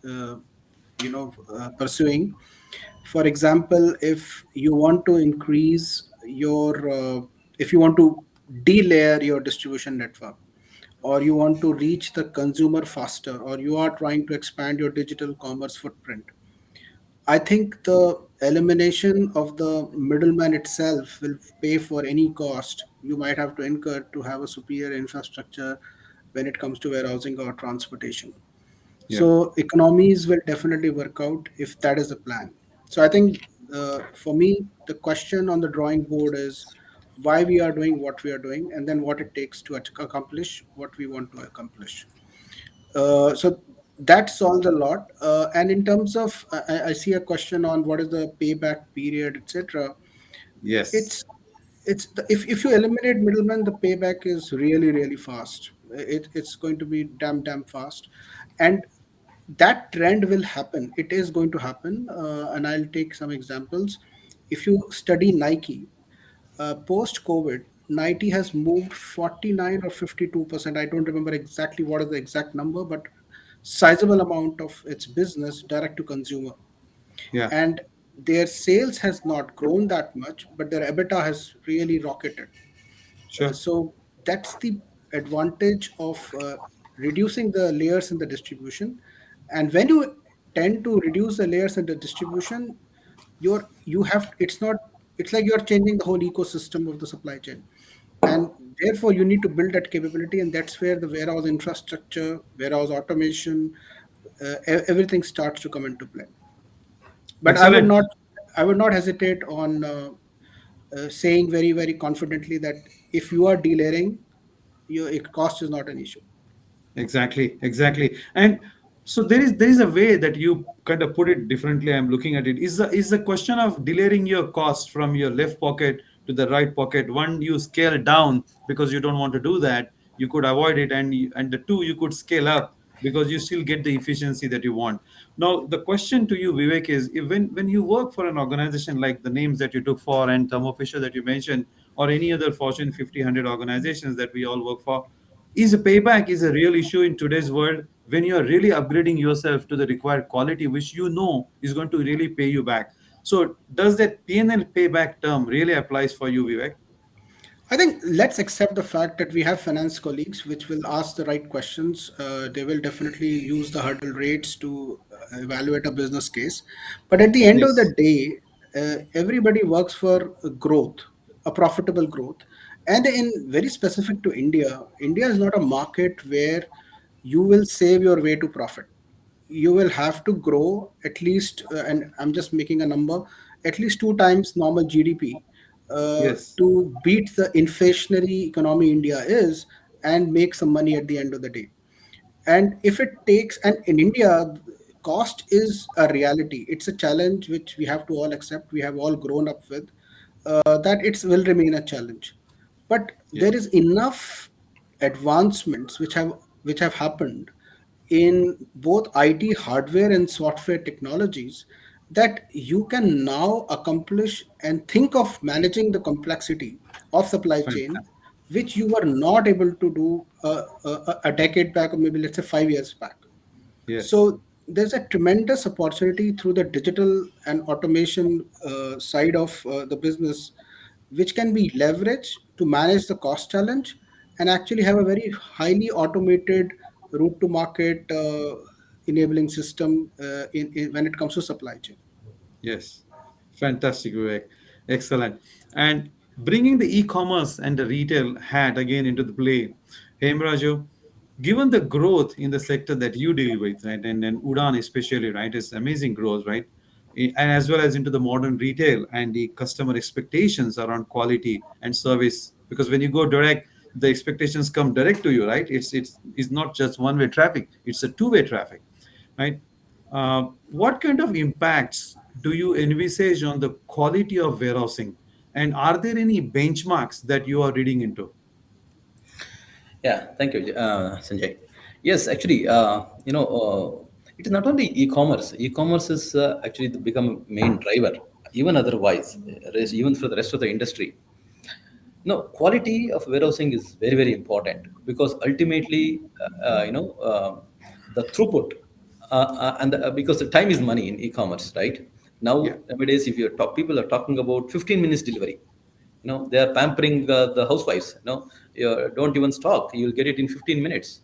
pursuing. For example, if you want to increase your, if you want to delayer your distribution network, or you want to reach the consumer faster, or you are trying to expand your digital commerce footprint, I think the elimination of the middleman itself will pay for any cost you might have to incur to have a superior infrastructure when it comes to warehousing or transportation. Yeah. So economies will definitely work out if that is the plan. So I think for me, the question on the drawing board is why we are doing what we are doing, and then what it takes to accomplish what we want to accomplish. So that solves a lot. And in terms of, I see a question on what is the payback period, etc. Yes. It's if you eliminate middlemen, the payback is really really fast. It's going to be damn fast, and that trend will happen. It is going to happen, and I'll take some examples. If you study Nike, post COVID, Nike has moved 49 or 52%. I don't remember exactly what is the exact number, but sizable amount of its business direct to consumer. Yeah. And their sales has not grown that much, but their EBITDA has really rocketed. Sure. So that's the advantage of reducing the layers in the distribution. And when you tend to reduce the layers in the distribution, you have it's not it's like you're changing the whole ecosystem of the supply chain, and therefore you need to build that capability, and that's where the warehouse infrastructure, warehouse automation, everything starts to come into play. But Excellent. I would not hesitate on saying very very confidently that if you are delayering, your cost is not an issue. Exactly, exactly. And so there is a way that you kind of put it differently. I'm looking at it. Is the question of delaying your cost from your left pocket to the right pocket. One, you scale down because you don't want to do that. You could avoid it, and the two, you could scale up because you still get the efficiency that you want. Now, the question to you, Vivek, is if when you work for an organization like the names that you took for and Thermofisher that you mentioned, or any other Fortune 50, 100 organizations that we all work for, is a payback is a real issue in today's world when you are really upgrading yourself to the required quality, which you know is going to really pay you back. So does that P&L payback term really applies for you, Vivek? I think let's accept the fact that we have finance colleagues which will ask the right questions. They will definitely use the hurdle rates to evaluate a business case. But at the end of the Yes. day, everybody works for growth, a profitable growth. And in very specific to India, India is not a market where you will save your way to profit. You will have to grow at least, and I'm just making a number, at least two times normal GDP Yes. to beat the inflationary economy India is and make some money at the end of the day. And if it takes, and in India, cost is a reality. It's a challenge which we have to all accept. We have all grown up with that it will remain a challenge. But Yes. there is enough advancements which have happened in both IT hardware and software technologies that you can now accomplish and think of managing the complexity of supply chain, Fantastic. which you were not able to do a decade back, or maybe let's say 5 years back. Yes. So there's a tremendous opportunity through the digital and automation side of the business, which can be leveraged to manage the cost challenge and actually have a very highly automated route to market enabling system when it comes to supply chain. Yes, fantastic, Vivek. Excellent. And bringing the e-commerce and the retail hat again into the play, Hemaraju, given the growth in the sector that you deal with, right, and Udan especially, right, is amazing growth, right, and as well as into the modern retail and the customer expectations around quality and service. Because when you go direct, the expectations come direct to you, right? It's not just one-way traffic; it's a two-way traffic, right? What kind of impacts do you envisage on the quality of warehousing? And are there any benchmarks that you are reading into? Yeah, thank you, Sanjay. Yes, actually, it is not only e-commerce. E-commerce is actually become a main driver, even otherwise, even for the rest of the industry. No, quality of warehousing is very, very important because ultimately, the throughput because the time is money in e-commerce, right? Yeah. Now, nowadays, if you're people are talking about 15 minutes delivery, they are pampering the housewives. Don't even stock, you'll get it in 15 minutes.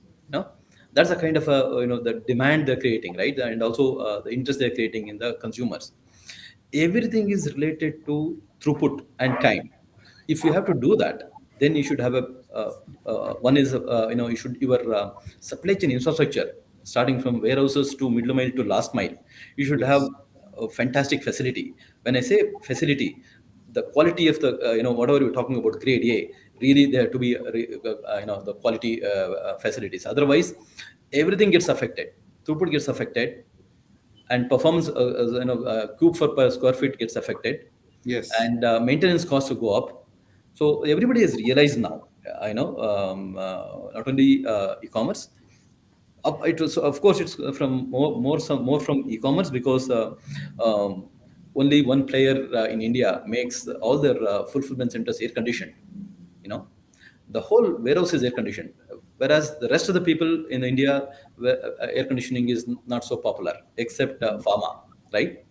That's the kind of the demand they're creating, right? And also the interest they're creating in the consumers. Everything is related to throughput and time. If you have to do that, then you should have a one is you should your supply chain infrastructure, starting from warehouses to middle mile to last mile. You should have Yes. a fantastic facility. When I say facility, the quality of the whatever you're talking about grade A, really there to be the quality facilities. Otherwise, everything gets affected. Throughput gets affected, and performance cube for per square feet gets affected, Yes. and maintenance costs will go up. So everybody has realized now, not only e-commerce. It was, of course, it's from more from e-commerce, because only one player in India makes all their fulfillment centers air conditioned. You know, the whole warehouse is air conditioned, whereas the rest of the people in India, air conditioning is not so popular, except pharma, right?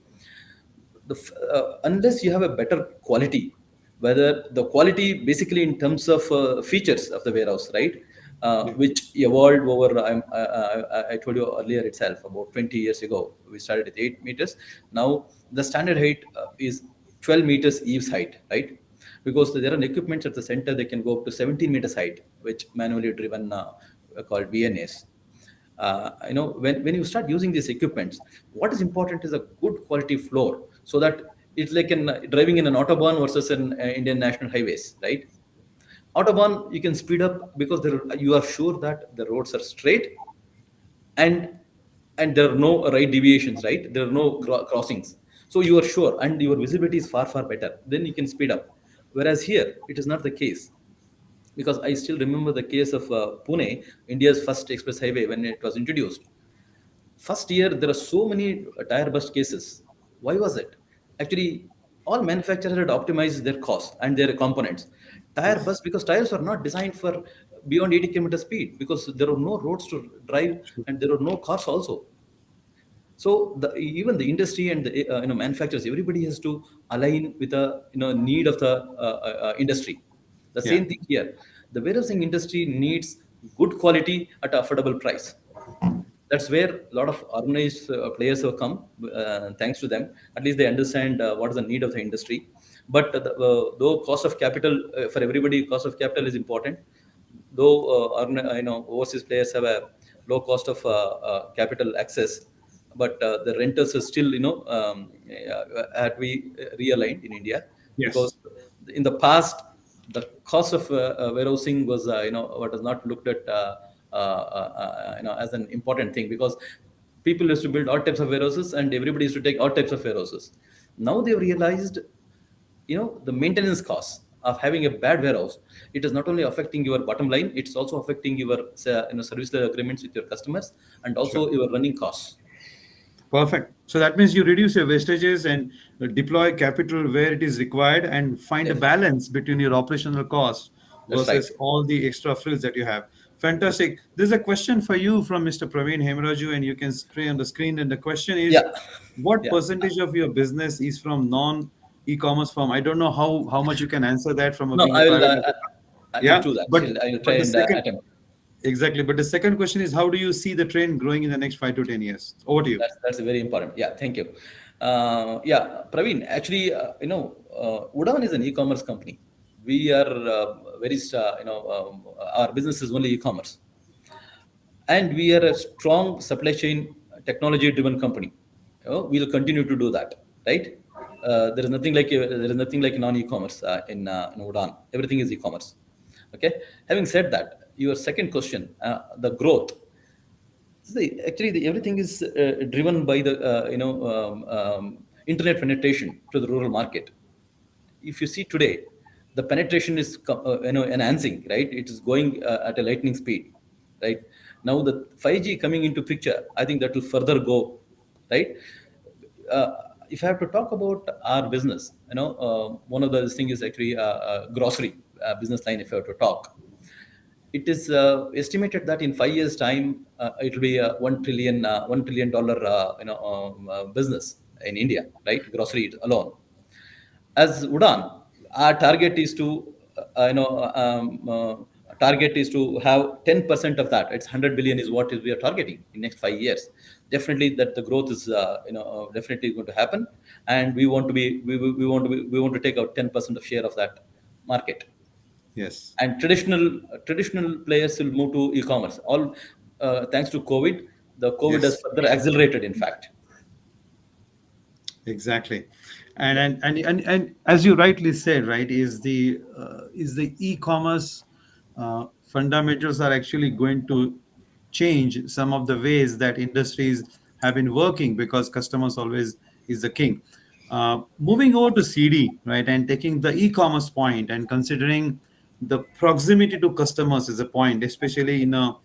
Unless you have a better quality, whether the quality basically in terms of features of the warehouse, right? Yeah. Which evolved over, I told you earlier itself, about 20 years ago we started at 8 meters. Now the standard height is 12 meters eaves height, right? Because there are equipments at the center, they can go up to 17 meters height, which manually driven, called VNAs. When you start using these equipments, what is important is a good quality floor, so that it's like driving in an autobahn versus an Indian national highways, right? Autobahn, you can speed up because you are sure that the roads are straight, and there are no right deviations, right? There are no crossings, so you are sure, and your visibility is far, far better, then you can speed up. Whereas here it is not the case, because I still remember the case of Pune, India's first express highway, when it was introduced. First year, there are so many tire burst cases. Why was it? Actually, all manufacturers had optimized their cost and their components. Tire Yes. burst, because tires were not designed for beyond 80 km speed, because there were no roads to drive, and there were no cars also. So even the industry and the manufacturers, everybody has to align with the need of the industry. The Yeah. same thing here. The warehousing industry needs good quality at affordable price. That's where a lot of organized players have come. Thanks to them, at least they understand what is the need of the industry. But though cost of capital, for everybody, cost of capital is important. Though overseas players have a low cost of capital access, but the renters are still had to be realigned in India, because Yes. in the past the cost of warehousing was what was not looked at as an important thing, because People used to build all types of warehouses, and everybody used to take all types of warehouses. Now they've realized, the maintenance costs of having a bad warehouse, it is not only affecting your bottom line, it's also affecting your service agreements with your customers, and Sure. also your running costs. Perfect. So that means you reduce your wastages and deploy capital where it is required and find a Definitely. balance between your operational cost That's right. versus all the extra frills that you have. Fantastic. There's a question for you from Mr. Praveen Hemaraju, and you can stay on the screen. And the question is, Yeah. what Yeah. percentage of your business is from non-e-commerce firm? I don't know how much you can answer that from No, being a private limited. I will Yeah, do that. but I will try but the and second attempt. exactly. But the second question is, how do you see the trend growing in the next 5 to 10 years? Over to you. That's very important. Yeah, thank you. Yeah, Praveen. Actually, Udaan is an e-commerce company. We are our business is only e-commerce, and we are a strong supply chain technology-driven company. We'll continue to do that, right? There is nothing like non-e-commerce in Udaan. Everything is e-commerce. Okay. Having said that, your second question, the growth. See, actually, everything is driven by the internet penetration to the rural market. If you see today, the penetration is enhancing, right? It is going at a lightning speed, right? Now the 5G coming into picture, I think that will further go, right? Uh, if I have to talk about our business, one of the things is actually grocery business line. If I have to talk, it is estimated that in 5 years' time, it will be a $1 trillion business in India, right? Grocery alone. As Udan, our target is to have 10% of that. It's 100 billion is what we are targeting in next 5 years. Definitely, that the growth is definitely going to happen, and we want to take out 10% of share of that market. Yes. And traditional players will move to e-commerce. All thanks to COVID, the COVID has Yes. further accelerated. In fact, Exactly, and yeah, and as you rightly said, right, is the e-commerce fundamentals are actually going to change some of the ways that industries have been working because customers always is the king. Moving over to CD, right, and taking the e-commerce point and considering the proximity to customers is a point, especially in a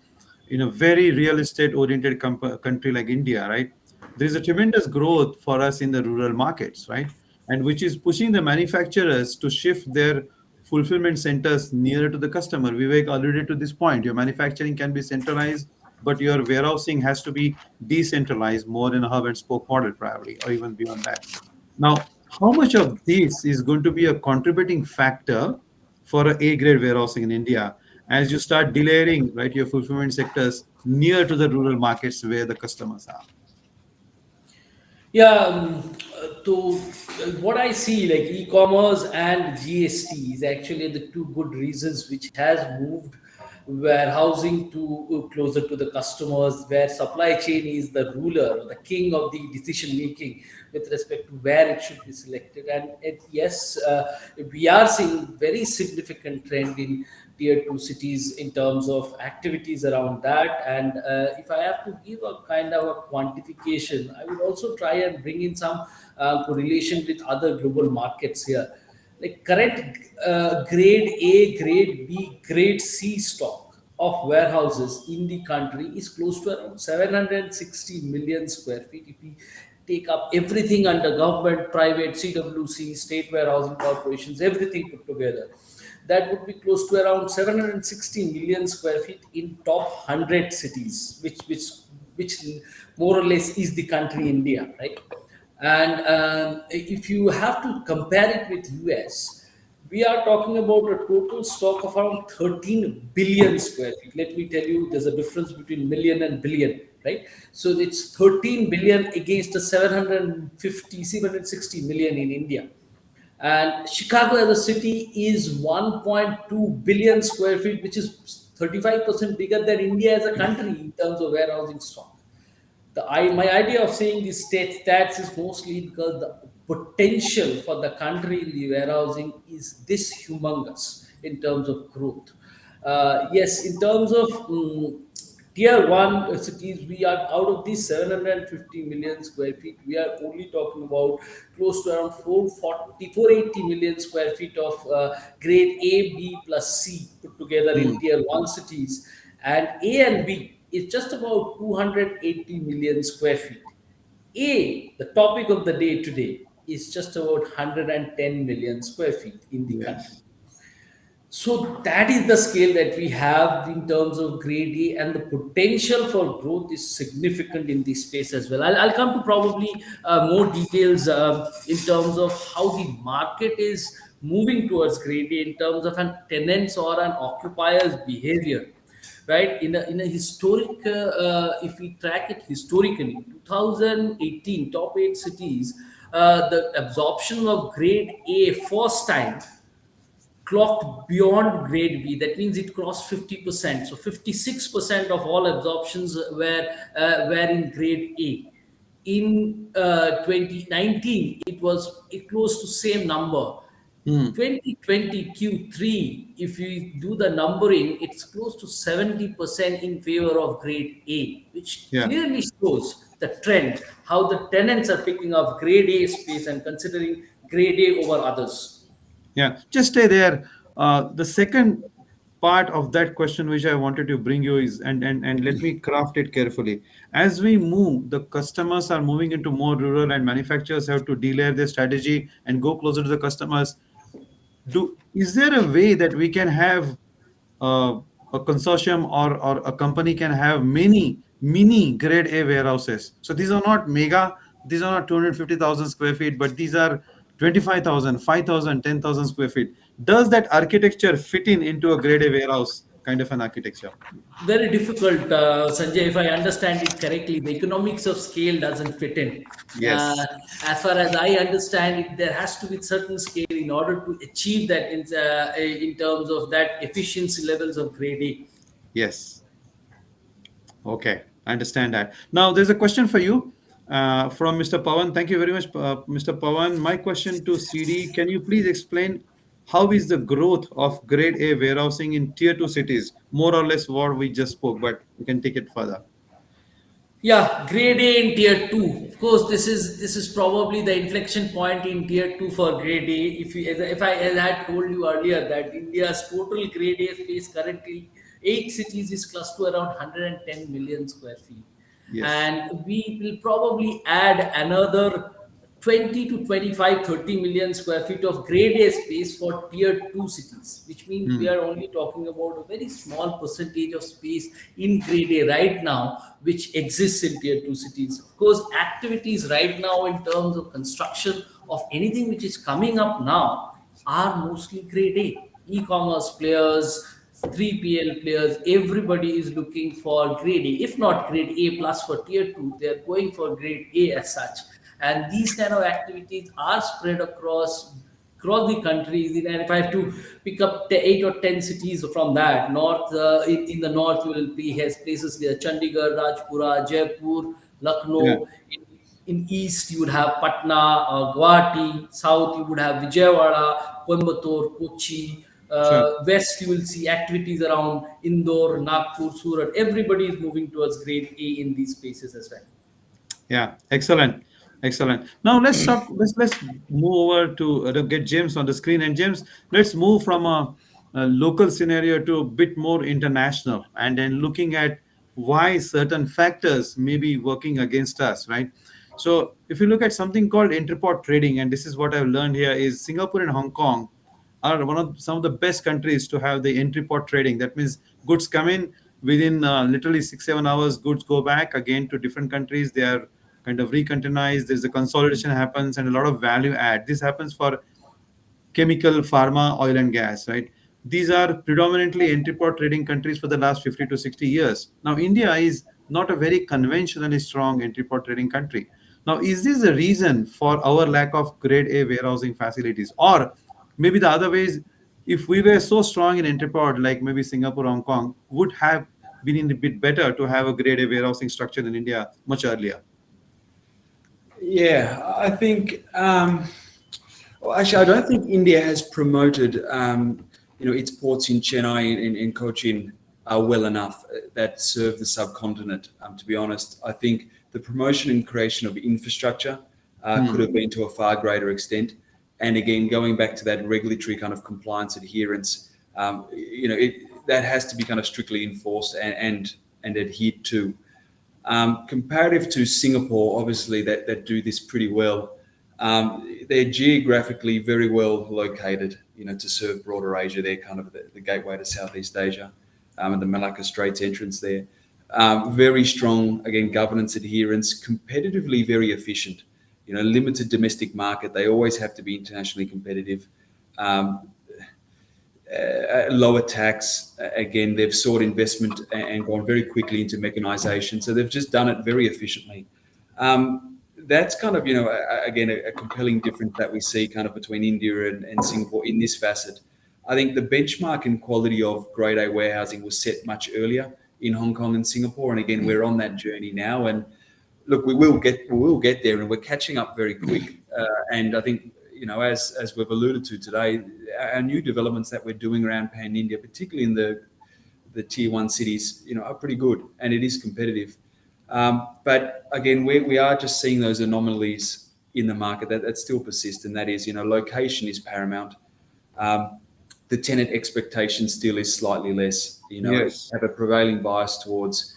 very real estate oriented country like India, right? There is a tremendous growth for us in the rural markets, right? And which is pushing the manufacturers to shift their fulfillment centers nearer to the customer. Vivek alluded to this point. Your manufacturing can be centralized, but your warehousing has to be decentralized more in a hub and spoke model, probably, or even beyond that. Now, how much of this is going to be a contributing factor for a A-grade warehousing in India as you start delayering, right, your fulfillment sectors near to the rural markets where the customers are? Yeah, to what I see, like e-commerce and GST is actually the two good reasons which has moved warehousing to closer to the customers, where supply chain is the ruler or the king of the decision making with respect to where it should be selected. And yes, we are seeing very significant trend in tier 2 cities in terms of activities around that. And if I have to give a kind of a quantification, I would also try and bring in some correlation with other global markets here. Like current grade A, grade B, grade C stock of warehouses in the country is close to around 760 million square feet. If we take up everything under government, private, CWC, state warehousing corporations, everything put together, that would be close to around 760 million square feet in top 100 cities, which more or less is the country India, right? And if you have to compare it with US, we are talking about a total stock of around 13 billion square feet. Let me tell you, there's a difference between million and billion, right? So it's 13 billion against a 760 million in India. And Chicago as a city is 1.2 billion square feet, which is 35% bigger than India as a country in terms of warehousing stock. My idea of saying these stats is mostly because the potential for the country in the warehousing is this humongous in terms of growth. Yes, in terms of Tier 1 cities, we are out of these 750 million square feet, we are only talking about close to around 440, 480 million square feet of grade A, B plus C put together in tier 1 cities. And A and B is just about 280 million square feet. A, the topic of the day today, is just about 110 million square feet in the country. Yes. So that is the scale that we have in terms of grade A, and the potential for growth is significant in this space as well. I'll come to probably more details in terms of how the market is moving towards grade A in terms of an tenant's or an occupier's behavior. Right, in a historic, if we track it historically, 2018 top 8 cities, the absorption of grade A first time clocked beyond grade B. That means it crossed 50%. So 56% of all absorptions were in grade A. In 2019, it close to same number. 2020 Q3, if you do the numbering, it's close to 70% in favor of grade A, which Yeah. clearly shows the trend, how the tenants are picking up grade A space and considering grade A over others. Yeah, just stay there. The second part of that question which I wanted to bring you is, and let me craft it carefully. As we move, the customers are moving into more rural, and manufacturers have to delayer their strategy and go closer to the customers. Is there a way that we can have a consortium, or a company can have many mini grade A warehouses? So these are not mega, these are not 250,000 square feet, but these are 25,000, 5,000, 10,000 square feet. Does that architecture fit in into a grade A warehouse kind of an architecture? Very difficult, Sanjay. If I understand it correctly, the economics of scale doesn't fit in. Uh, Yes. as far as I understand it, there has to be certain scale in order to achieve that in terms of that efficiency levels of grade A. Yes. Okay, I understand that. Now, there's a question for you from Mr. Pawan. Thank you very much, Mr. Pawan. My question to CD, can you please explain how is the growth of grade A warehousing in tier 2 cities? More or less what we just spoke, but we can take it further. Yeah, grade A in tier 2. Of course, this is probably the inflection point in tier 2 for grade A. If you, as I had told you earlier, that India's total grade A space currently 8 cities is close to around 110 million square feet, Yes. and we will probably add another 20 to 25, 30 million square feet of grade A space for tier 2 cities, which means we are only talking about a very small percentage of space in grade A right now, which exists in tier 2 cities. Of course, activities right now in terms of construction of anything which is coming up now are mostly grade A. E-commerce players, 3PL players, everybody is looking for grade A. If not grade A plus for tier 2, they are going for grade A as such. And these kind of activities are spread across the country. And if I have to pick up the 8 or 10 cities from that north, in the north you will be has places there: Chandigarh, Rajpura, Jaipur, Yeah. Lucknow. In east you would have Patna, Guwahati. South you would have Vijayawada, Coimbatore, Kochi. Sure. West you will see activities around Indore, Nagpur, Surat. Everybody is moving towards grade A in these spaces as well. Yeah, excellent, excellent. Now let's move over to get James on the screen. And James, let's move from a local scenario to a bit more international, and then looking at why certain factors may be working against us, right? So if you look at something called interport trading, and this is what I've learned here, is Singapore and Hong Kong are some of the best countries to have the entry port trading. That means goods come in within literally 6 7 hours. Goods go back again to different countries. They are kind of recontainerized. There's a consolidation happens and a lot of value add. This happens for chemical, pharma, oil and gas, right? These are predominantly entry port trading countries for the last 50 to 60 years. Now, India is not a very conventionally strong entry port trading country. Now, is this a reason for our lack of grade A warehousing facilities? Or maybe the other ways, if we were so strong in entry port, like maybe Singapore, Hong Kong, would have been in a bit better to have a grade A warehousing structure in India much earlier. Yeah, I think. Well, actually, I don't think India has promoted, its ports in Chennai and Cochin well enough that serve the subcontinent. To be honest, I think the promotion and creation of infrastructure could have been to a far greater extent. And again, going back to that regulatory kind of compliance adherence, that has to be kind of strictly enforced and adhered to. Comparative to Singapore, obviously that do this pretty well. They're geographically very well located, to serve broader Asia. They're kind of the gateway to Southeast Asia, and the Malacca Straits entrance there. Very strong, again, governance adherence, competitively very efficient. Limited domestic market. They always have to be internationally competitive. Lower tax. Again, they've sought investment and gone very quickly into mechanization. So they've just done it very efficiently. That's kind of, again, a compelling difference that we see kind of between India and Singapore in this facet. I think the benchmark and quality of grade A warehousing was set much earlier in Hong Kong and Singapore. And again, we're on that journey now. And look, we will get there, and we're catching up very quick. And I think, as we've alluded to today, our new developments that we're doing around Pan India, particularly in the tier 1 cities, are pretty good, and it is competitive. But again, we are just seeing those anomalies in the market that still persist, and that is, location is paramount. The tenant expectation still is slightly less. Yes. Have a prevailing bias towards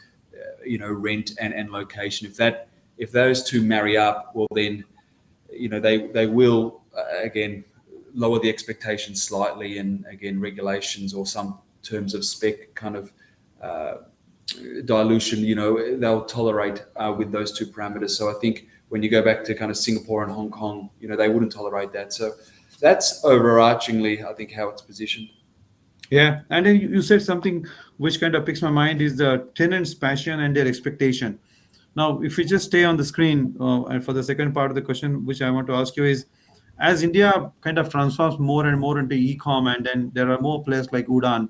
rent and location. If those two marry up, well then, they will again lower the expectations slightly, and again regulations or some terms of spec kind of dilution, they'll tolerate with those two parameters. So I think when you go back to kind of Singapore and Hong Kong, they wouldn't tolerate that. So that's overarchingly, I think, how it's positioned. Yeah, and then you said something which kind of picks my mind is the tenants' passion and their expectation. Now, if we just stay on the screen, and for the second part of the question, which I want to ask you is, as India kind of transforms more and more into e-com, and then there are more players like Udaan,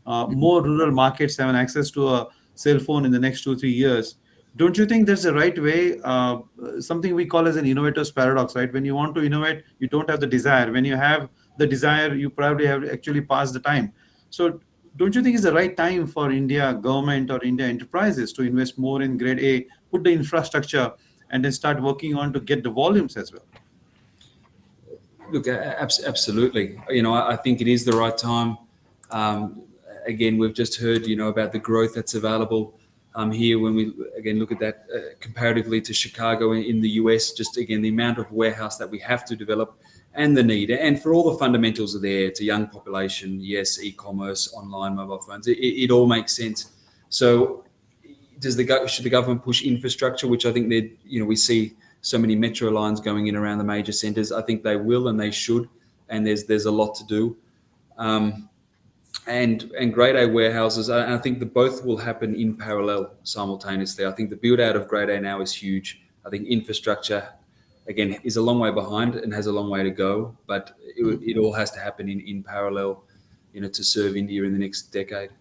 more rural markets have access to a cell phone in the next 2-3 years. Don't you think that's the right way? Something we call as an innovator's paradox, right? When you want to innovate, you don't have the desire. When you have the desire, you probably have actually passed the time. So don't you think it's the right time for India government or India enterprises to invest more in grade A, put the infrastructure, and then start working on to get the volumes as well? Look, absolutely. I think it is the right time. Again, we've just heard, about the growth that's available here. When we again look at that comparatively to Chicago in the US, just again the amount of warehouse that we have to develop and the need, and for all the fundamentals are there. It's a young population. Yes, e-commerce, online, mobile phones. It all makes sense. So, should the government push infrastructure, which I think we see so many metro lines going in around the major centres. I think they will and they should, and there's a lot to do. And grade A warehouses, I think that both will happen in parallel simultaneously. I think the build out of grade A now is huge. I think infrastructure, again, is a long way behind and has a long way to go, but it all has to happen in parallel, to serve India in the next decade.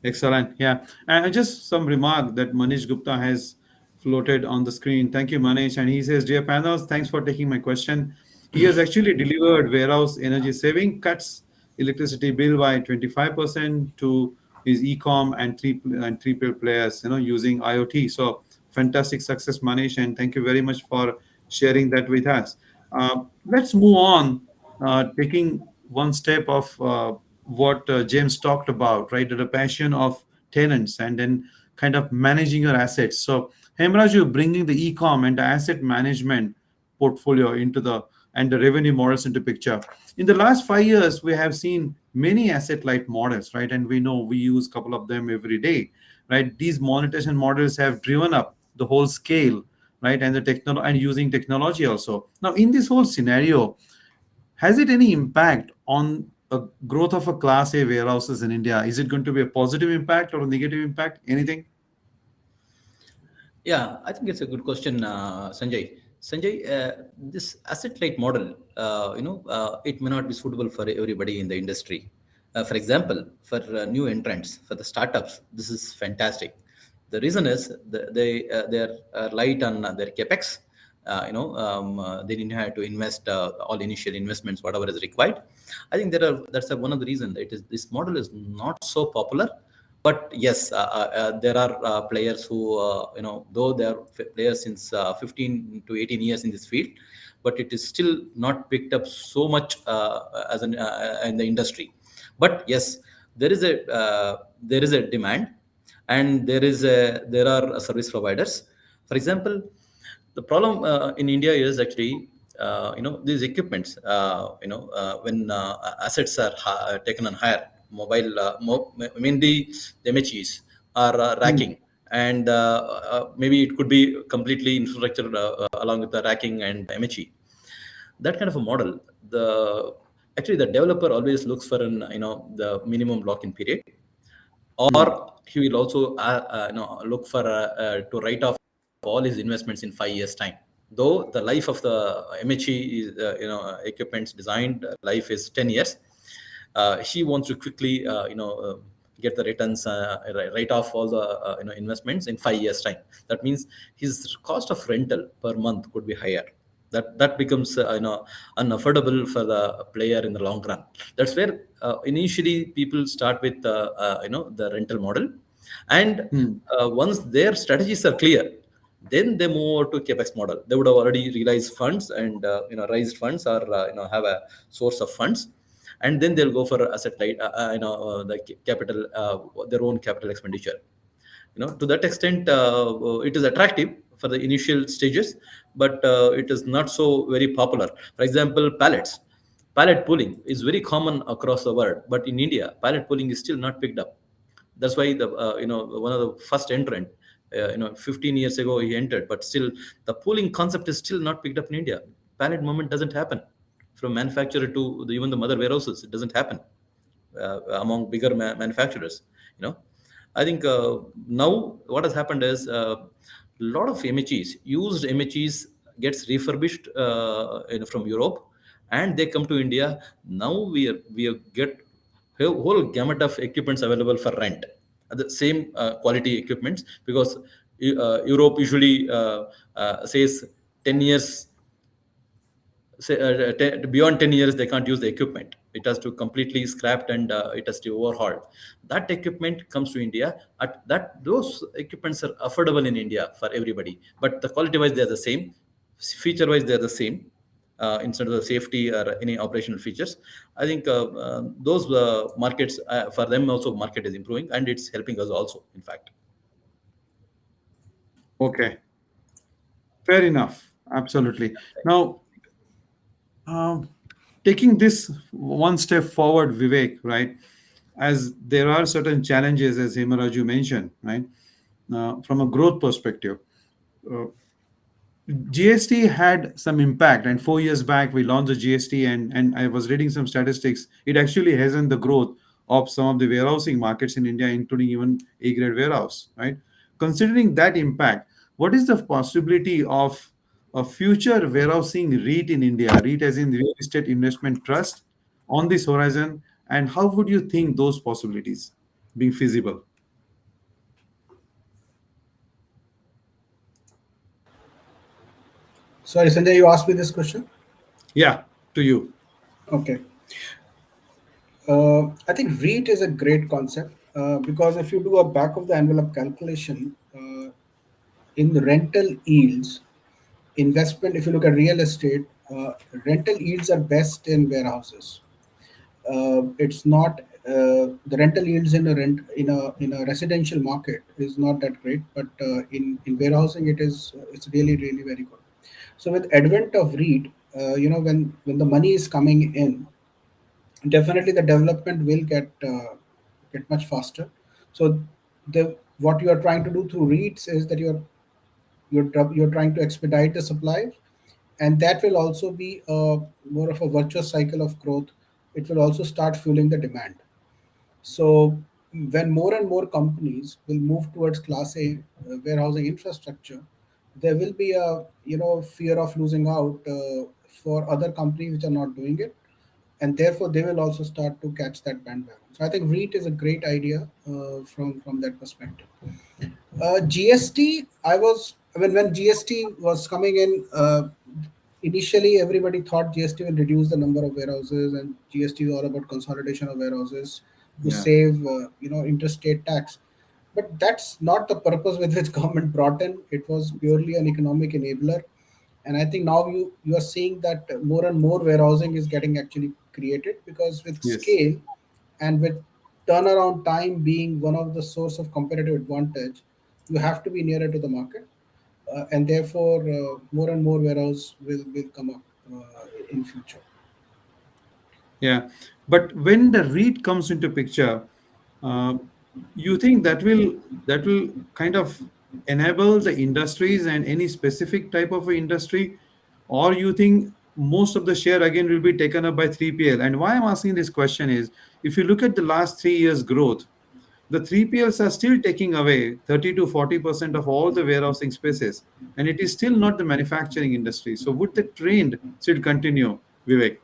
Excellent. Yeah. And just some remark that Manish Gupta has floated on the screen. Thank you, Manish. And he says, dear panels, thanks for taking my question. He has actually delivered warehouse energy saving, cuts electricity bill by 25% to his e-com and three players, using IoT. So fantastic success, Manish. And thank you very much for sharing that with us. Let's move on, taking one step of what James talked about, right? The passion of tenants and then kind of managing your assets. So Hemaraju bringing the e-com and the asset management portfolio into the revenue models into picture. In the last 5 years, we have seen many asset-light models, right? And we know we use a couple of them every day, right? These monetization models have driven up the whole scale, right? And the technology and using technology also. Now, in this whole scenario, has it any impact on a growth of a class A warehouses in India? Is it going to be a positive impact or a negative impact? Anything? Yeah, I think it's a good question, Sanjay. Sanjay, this asset-light model, it may not be suitable for everybody in the industry. For example, for new entrants, for the startups, this is fantastic. The reason is they are light on their capex. They didn't have to invest all initial investments, whatever is required. I think that's one of the reasons. This model is not so popular But yes, there are players who, though they are players since 15 to 18 years in this field, but it is still not picked up so much as an in the industry. But yes, there is a demand, and there are service providers. For example, the problem in India is actually, these equipments. When assets are taken on hire, mainly the MHEs are Hmm. racking, and maybe it could be completely infrastructure along with the racking and MHE. That kind of a model, the actually the developer always looks for an the minimum lock-in period, Hmm. or he will also look for to write off all his investments in 5 years time. Though the life of the MHE is, equipments designed life is 10 years, he wants to quickly get the returns, write off all the investments in 5 years time. That means his cost of rental per month could be higher. That becomes unaffordable for the player in the long run. That's where initially people start with the rental model, and Hmm. once their strategies are clear, then they move over to capex model. They would have already realized funds, and raised funds, or have a source of funds, and then they'll go for asset light, the capital, their own capital expenditure. To that extent, it is attractive for the initial stages, but it is not so very popular. For example, pallet pooling is very common across the world, but in India, pallet pooling is still not picked up. That's why the one of the first entrant, 15 years ago he entered, but still the pooling concept is still not picked up in India. Pallet movement doesn't happen from manufacturer to even the mother warehouses. It doesn't happen among bigger manufacturers. You know, I think now what has happened is a lot of MHEs, used MHEs, gets refurbished from Europe, and they come to India. Now we get whole gamut of equipments available for rent, the same quality equipments, because Europe usually says 10 years, say, beyond 10 years they can't use the equipment. It has to completely scrapped, and it has to overhauled. That equipment comes to India. At that, those equipments are affordable in India for everybody, but the quality wise they're the same, feature wise they're the same, instead of the safety or any operational features. I think those markets, for them also market is improving, and it's helping us also, in fact. Okay. Fair enough. Absolutely. Now, um, taking this one step forward, Vivek, right? As there are certain challenges, as Hemaraju mentioned, right? From a growth perspective, uh, GST had some impact, and 4 years back we launched the GST, and I was reading some statistics. It actually hasn't the growth of some of the warehousing markets in India, including even A-grade warehouse, right? Considering that impact, what is the possibility of a future warehousing REIT in India, REIT as in Real Estate Investment Trust, on this horizon, and how would you think those possibilities being feasible? Sorry, Sanjay, you asked me this question. Yeah, to you. Okay. I think REIT is a great concept because if you do a back of the envelope calculation in the rental yields, investment, if you look at real estate, rental yields are best in warehouses. It's not the rental yields in a in a residential market is not that great, but in warehousing it's really very good. So with advent of REIT, when the money is coming in, definitely the development will get much faster. So the what you are trying to do through REITs is that you're trying to expedite the supply, and that will also be more of a virtuous cycle of growth. It will also start fueling the demand. So when more and more companies will move towards Class A warehousing infrastructure, there will be a fear of losing out for other companies which are not doing it, and therefore they will also start to catch that bandwagon. So I think REIT is a great idea from that perspective. GST, when GST was coming in, initially everybody thought GST will reduce the number of warehouses, and GST is all about consolidation of warehouses. to Yeah. save interstate tax. But that's not the purpose with which government brought in. It was purely an economic enabler. And I think now you are seeing that more and more warehousing is getting actually created, because with Yes. scale and with turnaround time being one of the source of competitive advantage, you have to be nearer to the market, and therefore more and more warehouse will come up in future. Yeah, but when the REIT comes into picture, uh, you think that will kind of enable the industries and any specific type of a industry, or you think most of the share again will be taken up by 3PL? And why I'm asking this question is, if you look at the last 3 years growth, the 3PLs are still taking away 30 to 40% of all the warehousing spaces, and it is still not the manufacturing industry. So would the trend still continue, Vivek?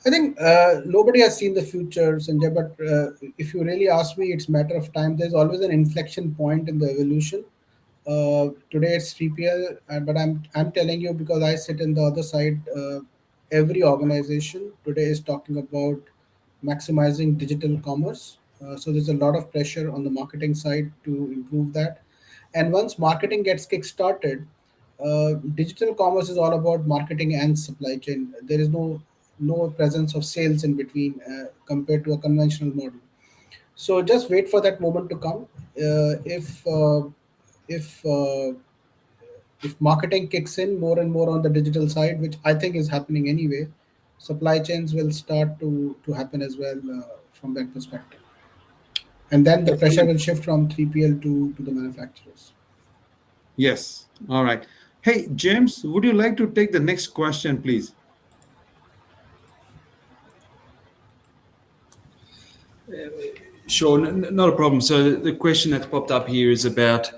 I think nobody has seen the future, Sanjay. But if you really ask me, it's matter of time. There's always an inflection point in the evolution. Today it's 3PL, but I'm telling you because I sit in the other side. Every organization today is talking about maximizing digital commerce. So there's a lot of pressure on the marketing side to improve that. And once marketing gets kick-started, digital commerce is all about marketing and supply chain. There is no presence of sales in between compared to a conventional model. So just wait for that moment to come. If marketing kicks in more and more on the digital side, which I think is happening anyway, supply chains will start to happen as well from that perspective. And then the pressure will shift from 3PL to the manufacturers. Yes. All right. Hey, James, would you like to take the next question, please? Sure, not a problem. So the question that's popped up here is about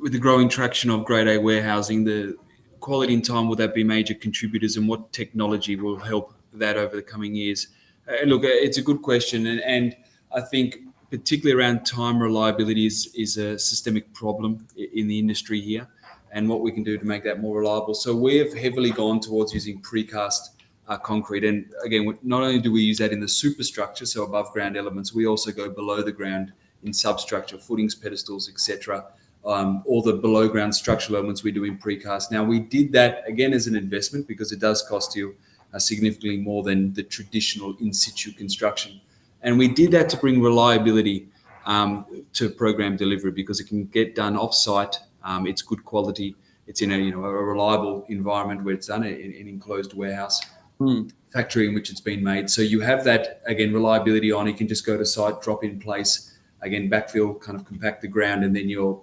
with the growing traction of grade A warehousing, the quality and time, will that be major contributors, and what technology will help that over the coming years? Look, it's a good question, and I think particularly around time reliability is a systemic problem in the industry here, and what we can do to make that more reliable. So we have heavily gone towards using precast concrete. And again, not only do we use that in the superstructure, so above ground elements, we also go below the ground in substructure, footings, pedestals, etc. All the below ground structural elements we do in precast. Now, we did that again as an investment because it does cost you significantly more than the traditional in situ construction. And we did that to bring reliability to program delivery, because it can get done off site. It's good quality. It's in a reliable environment where it's done in an enclosed warehouse factory in which it's been made. So you have that, again, reliability on. You can just go to site, drop in place, again, backfill, kind of compact the ground, and then you're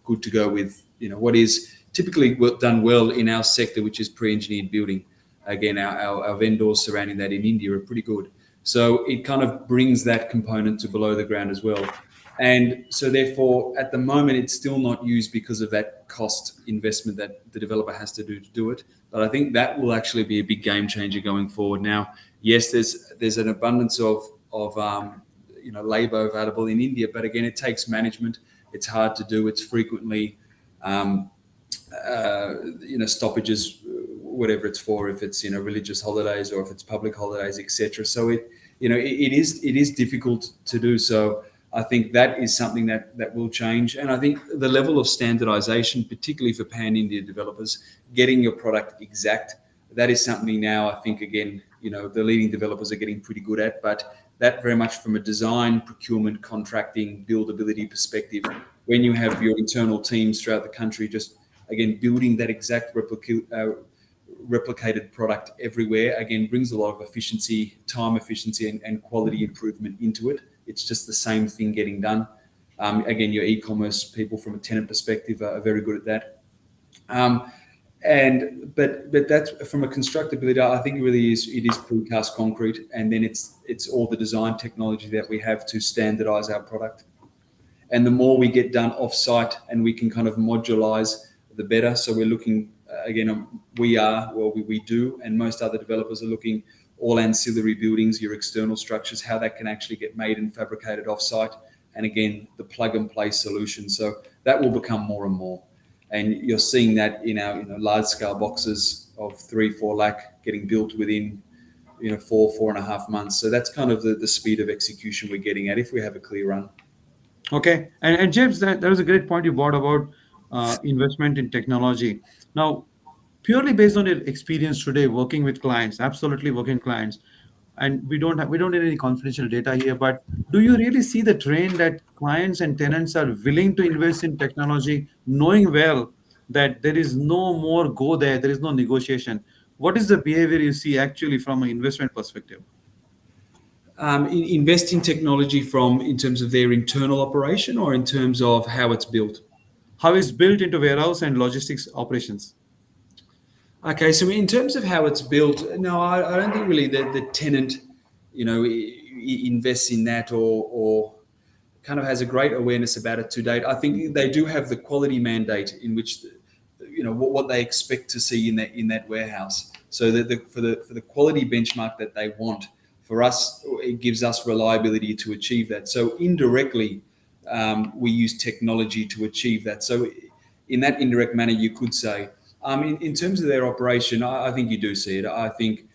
good to go with what is typically done well in our sector, which is pre-engineered building. Again, our vendors surrounding that in India are pretty good. So it kind of brings that component to below the ground as well. And so therefore, at the moment, it's still not used because of that cost investment that the developer has to do it. But I think that will actually be a big game changer going forward. Now, yes, there's an abundance of labor available in India, but again, it takes management. It's hard to do. It's frequently stoppages, whatever it's for, if it's religious holidays or if it's public holidays, etc. So it is difficult to do. So I think that is something that will change. And I think the level of standardization, particularly for pan-India developers, getting your product exact, that is something now I think, again, the leading developers are getting pretty good at. But that very much from a design, procurement, contracting, buildability perspective, when you have your internal teams throughout the country, just, again, building that exact replicated product everywhere, again, brings a lot of efficiency, time efficiency, and quality improvement into it. It's just the same thing getting done. Again, your e-commerce people from a tenant perspective are very good at that. But that's from a constructability. I think it is precast concrete, and then it's all the design technology that we have to standardize our product. And the more we get done off-site and we can kind of modularize, the better. So we're looking, again, we do, and most other developers are looking all ancillary buildings, your external structures, how that can actually get made and fabricated off-site. And again, the plug-and-play solution. So that will become more and more. And you're seeing that in our large-scale boxes of 3-4 lakh getting built within 4 and a half months. So that's kind of the speed of execution we're getting at if we have a clear run. Okay. And James, that was a great point you brought about investment in technology. Now, purely based on your experience today working with clients, absolutely working clients, and we don't need any confidential data here, but do you really see the trend that clients and tenants are willing to invest in technology, knowing well that there is no more go there is no negotiation? What is the behavior you see actually from an investment perspective? Invest in technology from in terms of their internal operation or in terms of how it's built? How is built into warehouse and logistics operations? Okay, so in terms of how it's built, no, I don't think really the tenant, invests in that or kind of has a great awareness about it to date. I think they do have the quality mandate in which, what they expect to see in that warehouse. So that for the quality benchmark that they want, for us, it gives us reliability to achieve that. So indirectly, we use technology to achieve that. So in that indirect manner, you could say, in terms of their operation, I think you do see it. I think,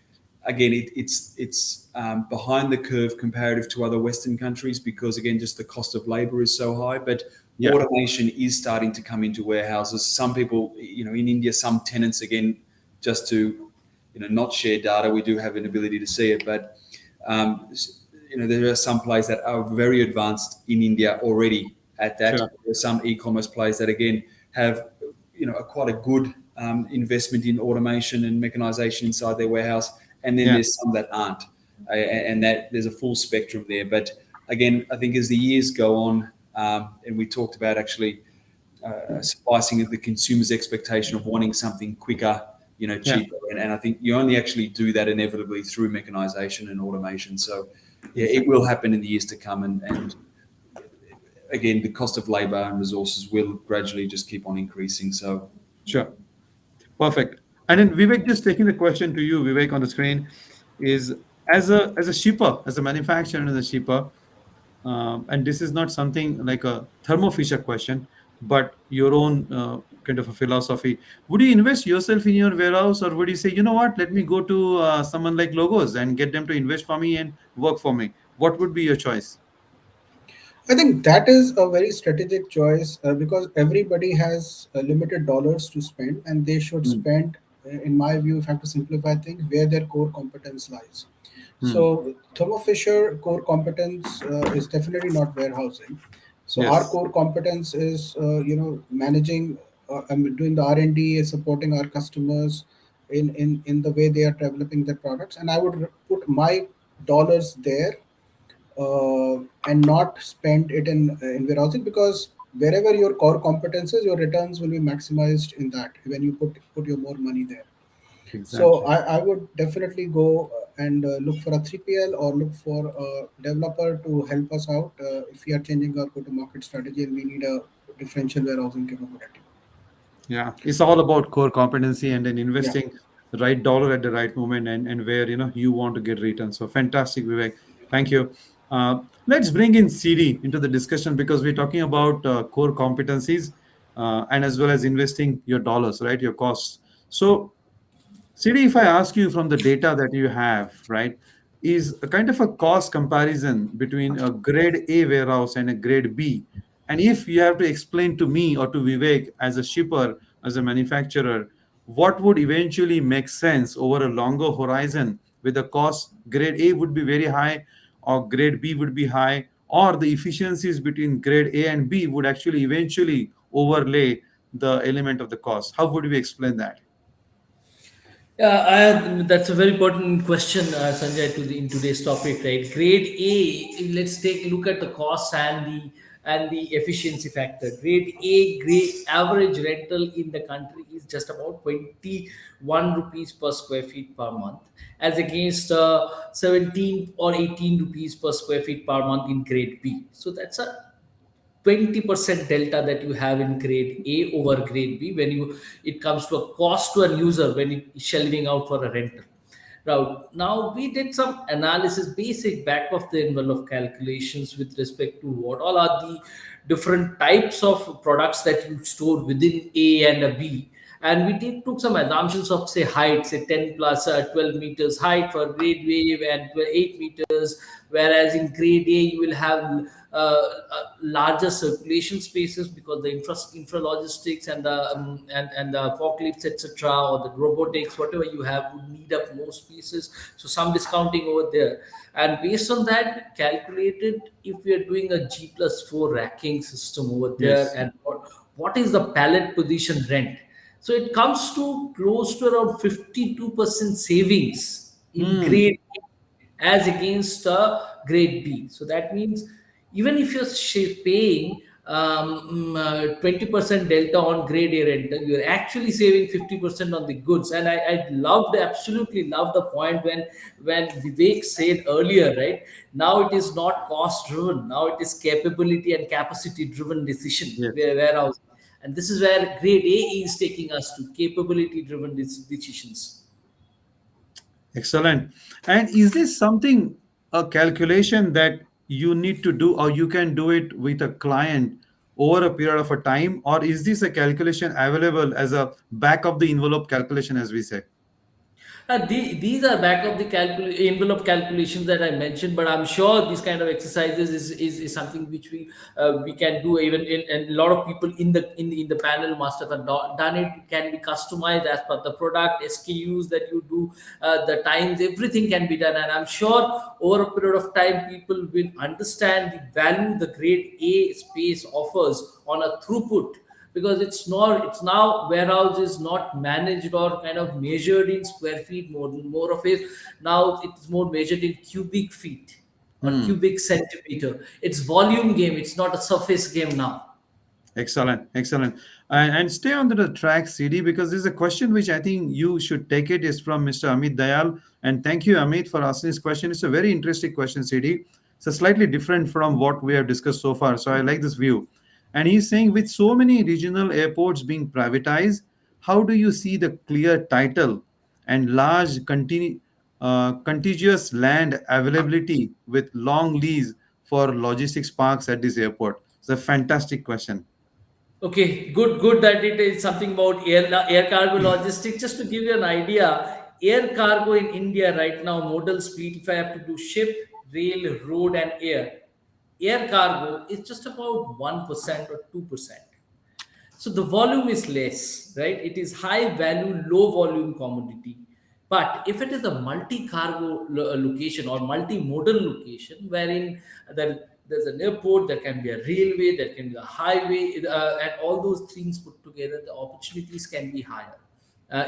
again, it's behind the curve comparative to other Western countries because, again, just the cost of labor is so high. But Yeah. automation is starting to come into warehouses. Some people, in India, some tenants, again, just to, not share data, we do have an ability to see it. But, there are some players that are very advanced in India already at that. Sure. There are some e-commerce players that, again, have, quite a good investment in automation and mechanization inside their warehouse. And then Yeah. there's some that aren't, and that there's a full spectrum there. But again, I think as the years go on, and we talked about actually sufficing the consumer's expectation of wanting something quicker, cheaper, and I think you only actually do that inevitably through mechanization and automation. So yeah, it will happen in the years to come, and again, the cost of labor and resources will gradually just keep on increasing. So Sure. Perfect. And then Vivek, just taking the question to you, Vivek, on the screen, is as a shipper, as a manufacturer and as a shipper, and this is not something like a Thermofisher question, but your own kind of a philosophy. Would you invest yourself in your warehouse, or would you say, you know what, let me go to someone like Logos and get them to invest for me and work for me? What would be your choice? I think that is a very strategic choice because everybody has limited dollars to spend, and they should Hmm. spend, in my view, if I have to simplify things, where their core competence lies. Hmm. So, Thermo Fisher core competence is definitely not warehousing. So, our Yes. core competence is, managing, doing the R&D, supporting our customers in the way they are developing their products, and I would put my dollars there and not spend it in warehousing because wherever your core competences, your returns will be maximized in that when you put your more money there. So Exactly. I would definitely go and look for a 3PL or look for a developer to help us out if we are changing our go-to-market strategy and we need a differential warehousing capability. Yeah, it's all about core competency and then Yeah. investing the right dollar at the right moment and where you want to get return. So fantastic, Vivek. Thank you. Let's bring in CD into the discussion because we're talking about core competencies and as well as investing your dollars, right? Your costs. So CD, if I ask you from the data that you have, right, is a kind of a cost comparison between a grade A warehouse and a grade B. And if you have to explain to me or to Vivek as a shipper, as a manufacturer, what would eventually make sense over a longer horizon with the cost, grade A would be very high or grade B would be high, or the efficiencies between grade A and B would actually eventually overlay the element of the cost. How would we explain that? Yeah, that's a very important question, Sanjay, in today's topic, right? Grade A. Let's take a look at the cost and the efficiency factor. Grade average rental in the country is just about 21 rupees per square feet per month, as against 17 or 18 rupees per square feet per month in Grade B. So that's a 20% delta that you have in grade A over grade B when you it comes to a cost to an user when it is shelving out for a rental. Now we did some analysis, basic back of the envelope calculations with respect to what all are the different types of products that you store within A and a B, and we took some assumptions of say height, say 10 plus 12 meters height for grade wave and 8 meters, whereas in grade A you will have larger circulation spaces because the infra logistics and the forklifts etc., or the robotics, whatever you have, would need up more spaces, so some discounting over there. And based on that, calculated if we are doing a G+4 racking system over there, Yes. and what is the pallet position rent. So it comes to close to around 52% savings in Hmm. grade A as against grade B. So that means even if you're paying 20% delta on grade A rental, you're actually saving 50% on the goods. And I loved, absolutely loved the point when Vivek said earlier, right? Now it is not cost driven. Now it is capability and capacity driven decision Yes. warehouse. And this is where grade A is taking us to capability driven decisions. Excellent. And is this something, a calculation that you need to do, or you can do it with a client over a period of a time, or is this a calculation available as a back of the envelope calculation, as we say? These are back of the envelope calculations that I mentioned, but I'm sure these kind of exercises is something which we can do even and a lot of people in the panel must have done it. It can be customized as per the product SKUs that you do, the times, everything can be done, and I'm sure over a period of time people will understand the value the grade A space offers on a throughput, because it's now warehouse is not managed or kind of measured in square feet, more of it now it's more measured in cubic feet or Hmm. cubic centimeter. It's volume game, it's not a surface game now. Excellent, excellent. And stay on the track, CD, because this is a question which I think you should take it is from Mr. Amit Dayal. And thank you, Amit, for asking this question. It's a very interesting question, CD. It's a slightly different from what we have discussed so far. So I like this view. And he's saying, with so many regional airports being privatized, how do you see the clear title and large contiguous land availability with long lease for logistics parks at this airport? It's a fantastic question. Okay, good that it is something about air cargo logistics. Just to give you an idea, air cargo in India right now, modal split, if I have to do ship, rail, road, and air cargo is just about 1% or 2%. So the volume is less, right? It is high value, low volume commodity. But if it is a multi-cargo location or multi-modal location, wherein there's an airport, there can be a railway, there can be a highway, and all those things put together, the opportunities can be higher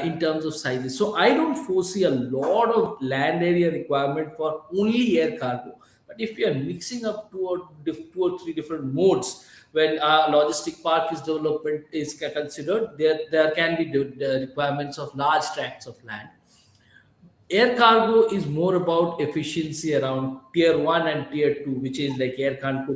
in terms of sizes. So I don't foresee a lot of land area requirement for only air cargo. But if we are mixing up two or three different modes, when a logistic park is development is considered, there can be the requirements of large tracts of land. Air cargo is more about efficiency around tier 1 and tier 2, which is like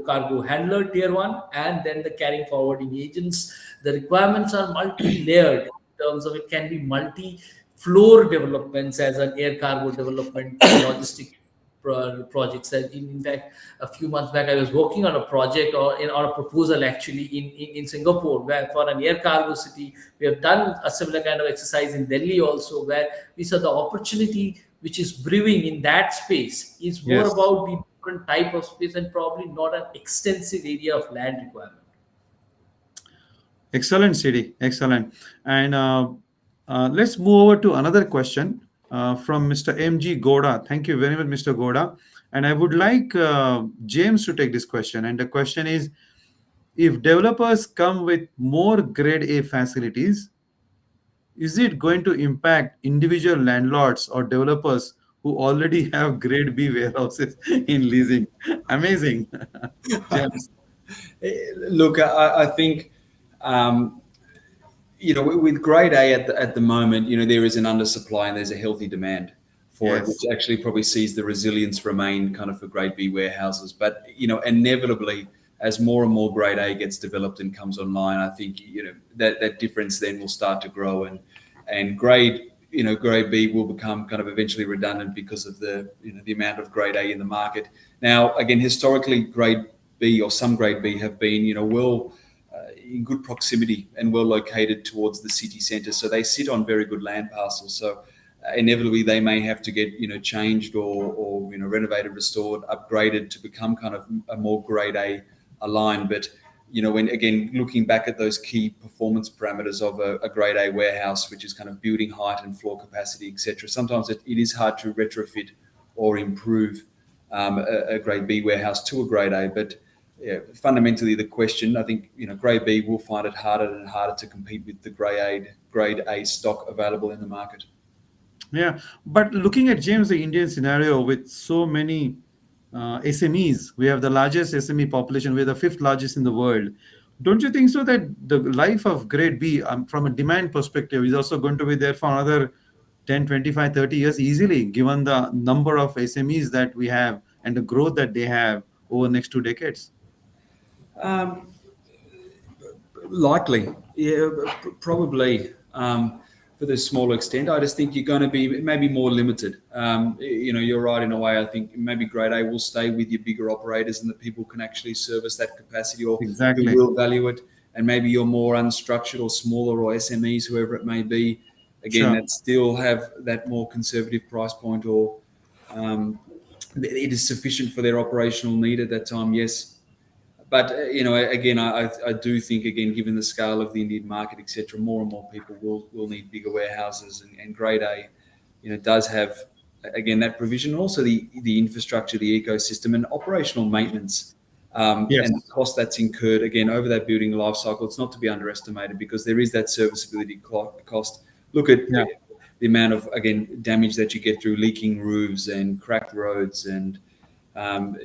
cargo handler tier 1, and then the carrying forwarding agents. The requirements are multi-layered in terms of it can be multi-floor developments as an air cargo development logistic projects. And in fact, a few months back, I was working on a project on a proposal actually in Singapore, where for an air cargo city, we have done a similar kind of exercise in Delhi also, where we saw the opportunity which is brewing in that space is more Yes. about the different type of space and probably not an extensive area of land requirement. Excellent, CD. Excellent. And let's move over to another question from Mr. MG Goda. Thank you very much, Mr. Goda. And I would like James to take this question. And the question is, if developers come with more grade A facilities, is it going to impact individual landlords or developers who already have grade B warehouses in leasing? Amazing. James. Look, I think, with grade A at the moment, there is an undersupply and there's a healthy demand for it, which Yes. actually probably sees the resilience remain kind of for grade B warehouses. But, inevitably, as more and more grade A gets developed and comes online, I think, that difference then will start to grow, and grade B will become kind of eventually redundant because of the amount of grade A in the market. Now, again, historically, grade B or some grade B have been, in good proximity and well located towards the city centre. So they sit on very good land parcels. So inevitably they may have to get changed or renovated, restored, upgraded to become kind of a more grade A line. But when again looking back at those key performance parameters of a grade A warehouse, which is kind of building height and floor capacity, etc., sometimes it is hard to retrofit or improve a grade B warehouse to a grade A. But yeah, fundamentally the question, I think grade B will find it harder and harder to compete with the grade A stock available in the market. Yeah, but looking at James, the Indian scenario with so many SMEs, we have the largest SME population, we're the fifth largest in the world. Don't you think so that the life of grade B, from a demand perspective, is also going to be there for another 10, 25, 30 years easily, given the number of SMEs that we have and the growth that they have over the next 2 decades? Likely, yeah, probably. For the small extent, I just think you're going to be maybe more limited. You're right in a way. I think maybe grade A will stay with your bigger operators and that people can actually service that capacity or who Exactly. will value it. And maybe you're more unstructured or smaller or SMEs, whoever it may be, again, Sure. that still have that more conservative price point or it is sufficient for their operational need at that time, yes. But again, I do think, again, given the scale of the Indian market, etc., more and more people will need bigger warehouses, and grade A, does have again that provision, also the infrastructure, the ecosystem, and operational maintenance, Yes. and the cost that's incurred again over that building life cycle. It's not to be underestimated because there is that serviceability cost. Look at Yeah. the amount of again damage that you get through leaking roofs and cracked roads and um,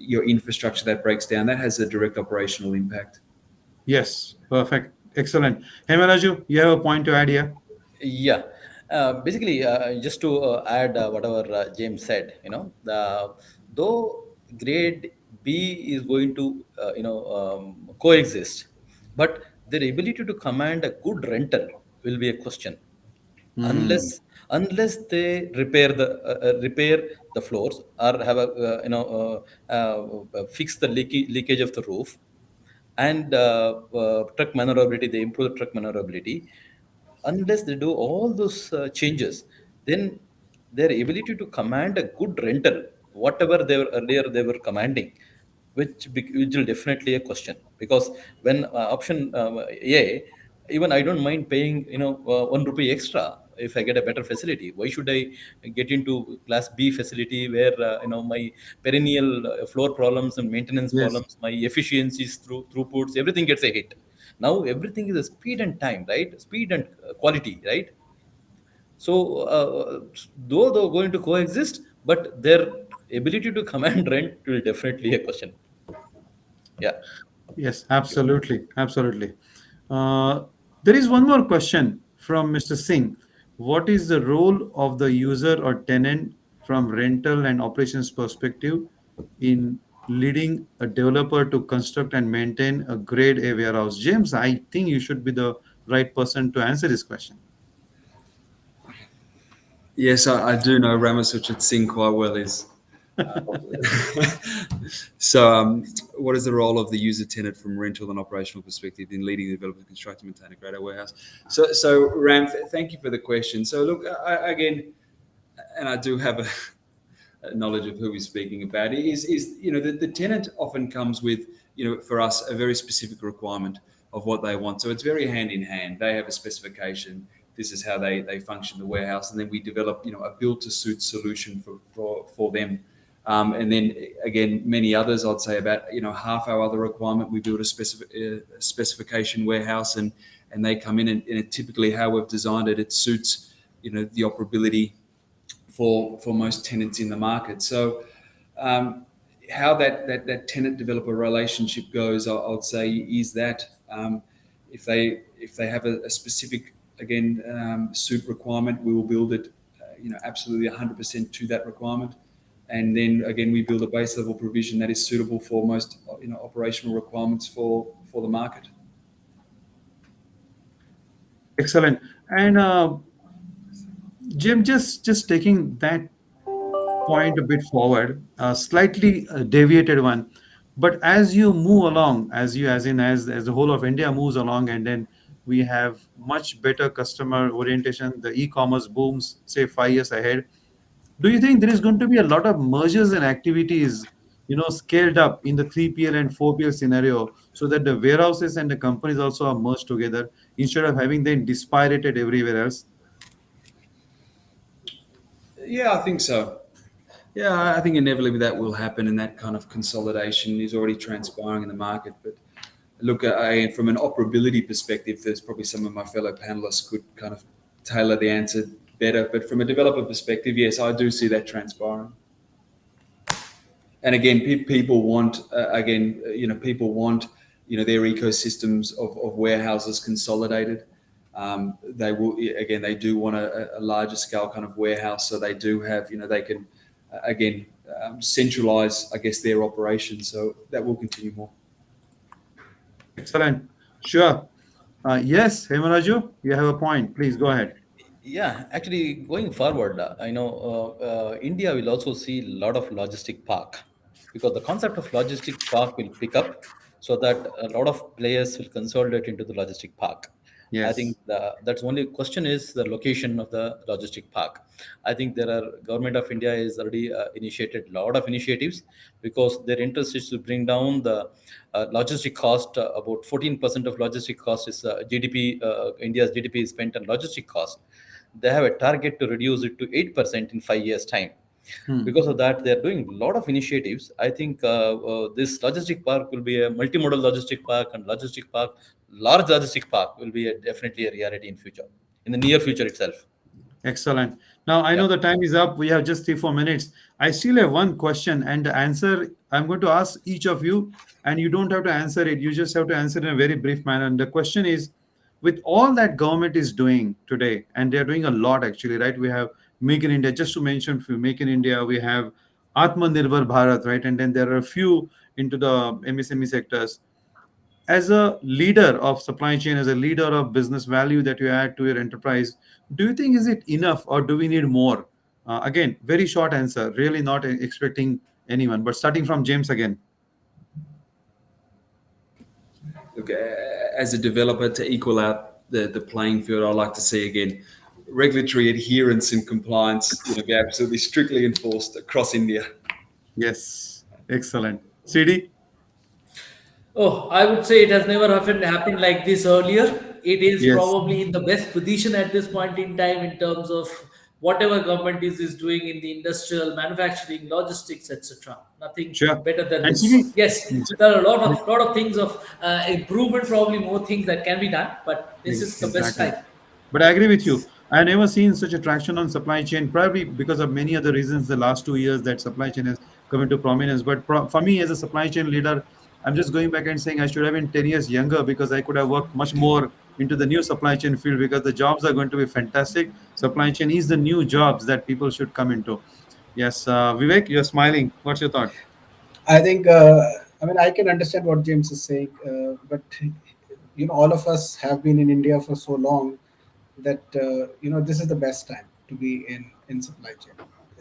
your infrastructure that breaks down. That has a direct operational impact. Yes. Perfect. Excellent. Hemaraju, you have a point to add here? Yeah. Basically, just to add whatever James said, though grade B is going to, coexist, but their ability to command a good rental will be a question. Hmm. Unless they repair the floors or have a fix the leakage of the roof and truck maneuverability, they improve the truck maneuverability. Unless they do all those changes, then their ability to command a good rental, whatever they were earlier they were commanding, which will definitely a question. Because when option A, even I don't mind paying 1 rupee extra if I get a better facility. Why should I get into class B facility where my perennial floor problems and maintenance Yes. problems, my efficiencies through throughputs, everything gets a hit. Now everything is a speed and time, right? Speed and quality, right? So though they're going to coexist, but their ability to command rent will definitely a question. Yeah. Yes, absolutely. Absolutely. Uh, there is one more question from Mr. Singh. What is the role of the user or tenant from rental and operations perspective in leading a developer to construct and maintain a grade A warehouse? James, I think you should be the right person to answer this question. Yes, I do know Ramasuchat Singh quite well. Is so. What is the role of the user tenant from rental and operational perspective in leading the developer to construct and maintain a greater warehouse? So Ram, thank you for the question. So look, again, and I do have a knowledge of who we're speaking about. Is the tenant often comes with for us a very specific requirement of what they want. So it's very hand in hand. They have a specification. This is how they function the warehouse, and then we develop a build to suit solution for them. And then again, many others, I'd say about half our other requirement, we build a specification warehouse, and they come in and typically how we've designed it, it suits the operability for most tenants in the market. So how that tenant developer relationship goes, I would say, is that if they have a specific suit requirement, we will build it absolutely 100% to that requirement, and then again we build a base level provision that is suitable for most operational requirements for the market. Excellent. And Jim, just taking that point a bit forward, a slightly deviated one. But as you move along, as you as in as the whole of India moves along, and then we have much better customer orientation, the e-commerce booms, say 5 years ahead. Do you think there is going to be a lot of mergers and activities, scaled up in the 3PL and 4PL scenario, so that the warehouses and the companies also are merged together instead of having them dispirited everywhere else? Yeah, I think so. Yeah, I think inevitably that will happen, and that kind of consolidation is already transpiring in the market. But look, from an operability perspective, there's probably some of my fellow panelists could kind of tailor the answer better. But from a developer perspective, yes, I do see that transpiring. And again, people want people want their ecosystems of warehouses consolidated. They will again they do want a larger scale kind of warehouse, so they do have they can again centralize, I guess, their operations. So that will continue more. Excellent. Sure. Yes, Hemaraju, you have a point. Please go ahead. Yeah, actually, going forward, I know India will also see a lot of logistic park, because the concept of logistic park will pick up, so that a lot of players will consolidate into the logistic park. I think Yes. that's only question is the location of the logistic park. I think there are government of India is already initiated a lot of initiatives, because their interest is to bring down the logistic cost. About 14% of logistic cost is GDP. India's GDP is spent on logistic cost. They have a target to reduce it to 8% in 5 years time. Hmm. Because of that, they're doing a lot of initiatives. I think this logistic park will be a multimodal logistic park, and logistic park, large logistic park will be definitely a reality in future, in the near future itself. Excellent. Now, I Yeah. know the time is up. We have just 3, 4 minutes. I still have one question, and the answer I'm going to ask each of you, and you don't have to answer it. You just have to answer in a very brief manner. And the question is, with all that government is doing today, and they're doing a lot actually, right? We have Make in India, just to mention a few, Make in India, we have Atmanirbhar Bharat, right? And then there are a few into the MSME sectors. As a leader of supply chain, as a leader of business value that you add to your enterprise, do you think is it enough or do we need more? Again, very short answer, really not expecting anyone, but starting from James again. Look, as a developer, to equal out the playing field, I like to see again regulatory adherence and compliance, be absolutely strictly enforced across India. Yes, excellent. CD? Oh, I would say it has never happened like this earlier. It is Yes. probably in the best position at this point in time in terms of whatever government is doing in the industrial, manufacturing, logistics, etc. Nothing Sure. better than And this. CD? Yes, there are a lot of things of improvement, probably more things that can be done, but this is the best Exactly. time. But I agree with you. I never seen such a traction on supply chain, probably because of many other reasons. The last 2 years that supply chain has come into prominence. But for me, as a supply chain leader, I'm just going back and saying I should have been 10 years younger, because I could have worked much more into the new supply chain field, because the jobs are going to be fantastic. Supply chain is the new jobs that people should come into. Yes, Vivek, you're smiling. What's your thought? I think, I mean, I can understand what James is saying, but all of us have been in India for so long that this is the best time to be in supply chain.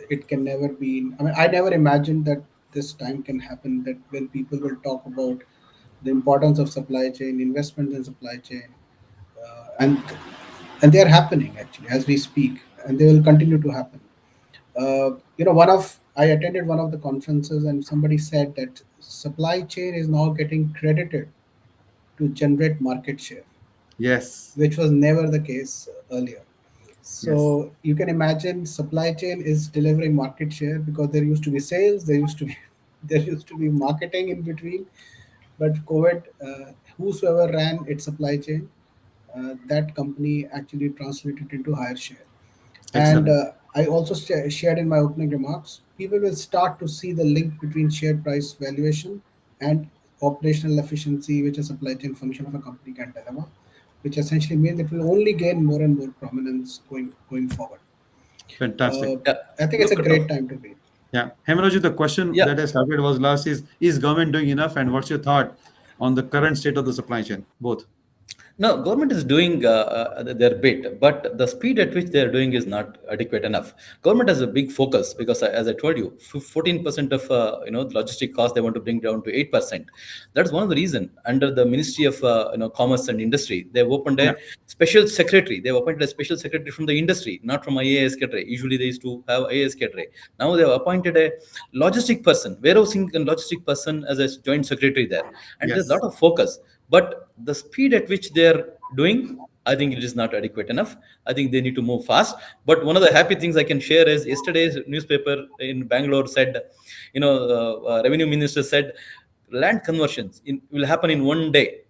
It can never be. I mean, I never imagined that this time can happen. That when people will talk about the importance of supply chain, investments in supply chain, and they are happening actually as we speak, and they will continue to happen. One of I attended one of the conferences, and somebody said that supply chain is now getting credited to generate market share, Yes, which was never the case earlier. yes, So you can imagine supply chain is delivering market share because there used to be sales, there used to be there used to be marketing in between, but COVID, whosoever ran its supply chain, that company actually translated into higher share. And excellent, I also shared in my opening remarks, people will start to see the link between share price valuation and operational efficiency, which a supply chain function of a company can deliver, which essentially means it will only gain more and more prominence going forward. fantastic. Uh, Yeah. I think it's a Look at great time to be. Yeah, Hemaraju, the question yeah. that I started was last is government doing enough, and what's your thought on the current state of the supply chain? Both. No, government is doing their bit, but the speed at which they are doing is not adequate enough. Government has a big focus because, as I told you, 14% of the logistic cost they want to bring down to 8%. That's one of the reason. Under the Ministry of Commerce and Industry, they've opened Yeah. a special secretary. They've appointed a special secretary from the industry, not from IAS category. Usually they used to have IAS category. Now they have appointed a logistic person, warehousing and logistic person as a joint secretary there, and there's a Yes. lot of focus. But the speed at which they're doing, I think it is not adequate enough. I think they need to move fast. But one of the happy things I can share is yesterday's newspaper in Bangalore said, revenue minister said, land conversions will happen in one day,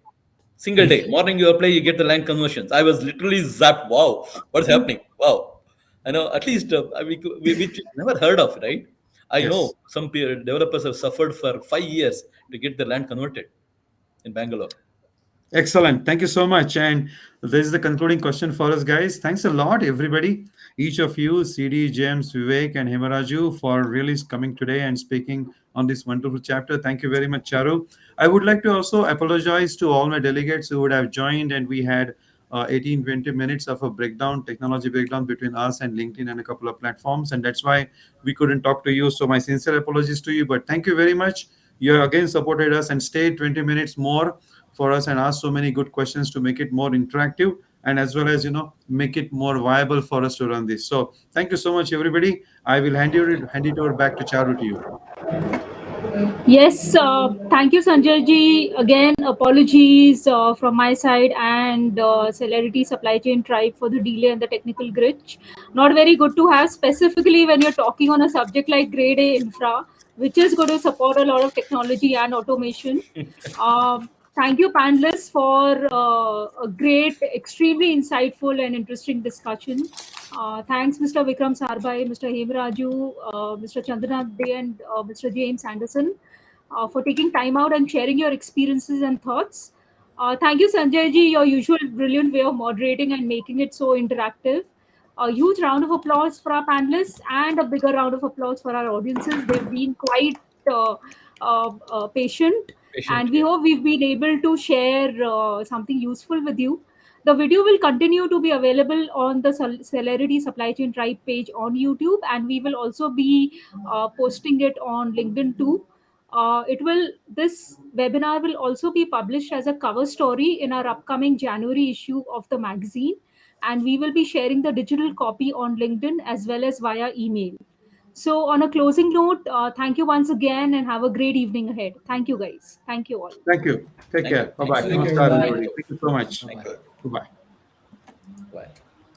single day. Morning you apply, you get the land conversions. I was literally zapped. Wow, what's happening? Wow. I know at least which never heard of, right? I know Yes. some developers have suffered for 5 years to get the land converted in Bangalore. Excellent. Thank you so much. And this is the concluding question for us, guys. Thanks a lot, everybody. Each of you, CD, James, Vivek, and Hemaraju, for really coming today and speaking on this wonderful chapter. Thank you very much, Charu. I would like to also apologize to all my delegates who would have joined, and we had 18, 20 minutes of a breakdown, technology breakdown between us and LinkedIn and a couple of platforms. And that's why we couldn't talk to you. So my sincere apologies to you. But thank you very much. You again supported us and stayed 20 minutes more for us and ask so many good questions to make it more interactive and as well as make it more viable for us to run this. So thank you so much, everybody. I will hand it over back to Charu to you. Yes, thank you, Sanjay ji. Again, apologies from my side and Celerity Supply Chain Tribe for the delay and the technical glitch. Not very good to have, specifically when you're talking on a subject like Grade A Infra, which is going to support a lot of technology and automation. Thank you, panelists, for a great, extremely insightful and interesting discussion. Thanks, Mr. Vikram Sarbhai, Mr. Hemaraju, Mr. Chandranath Dey, and Mr. James Anderson for taking time out and sharing your experiences and thoughts. Thank you, Sanjay ji, your usual brilliant way of moderating and making it so interactive. A huge round of applause for our panelists and a bigger round of applause for our audiences. They've been quite patient, and we hope we've been able to share something useful with you. The video will continue to be available on the Celerity Supply Chain Tribe page on YouTube, and we will also be posting it on LinkedIn too. This webinar will also be published as a cover story in our upcoming January issue of the magazine, and we will be sharing the digital copy on LinkedIn as well as via email. So, on a closing note, thank you once again and have a great evening ahead. Thank you, guys. Thank you all. Thank you. Take Thank care. you. Bye bye. Thank you. Thank you, Namaskar, everyone. everybody. Thank you so much. Thank you. Bye bye. Bye.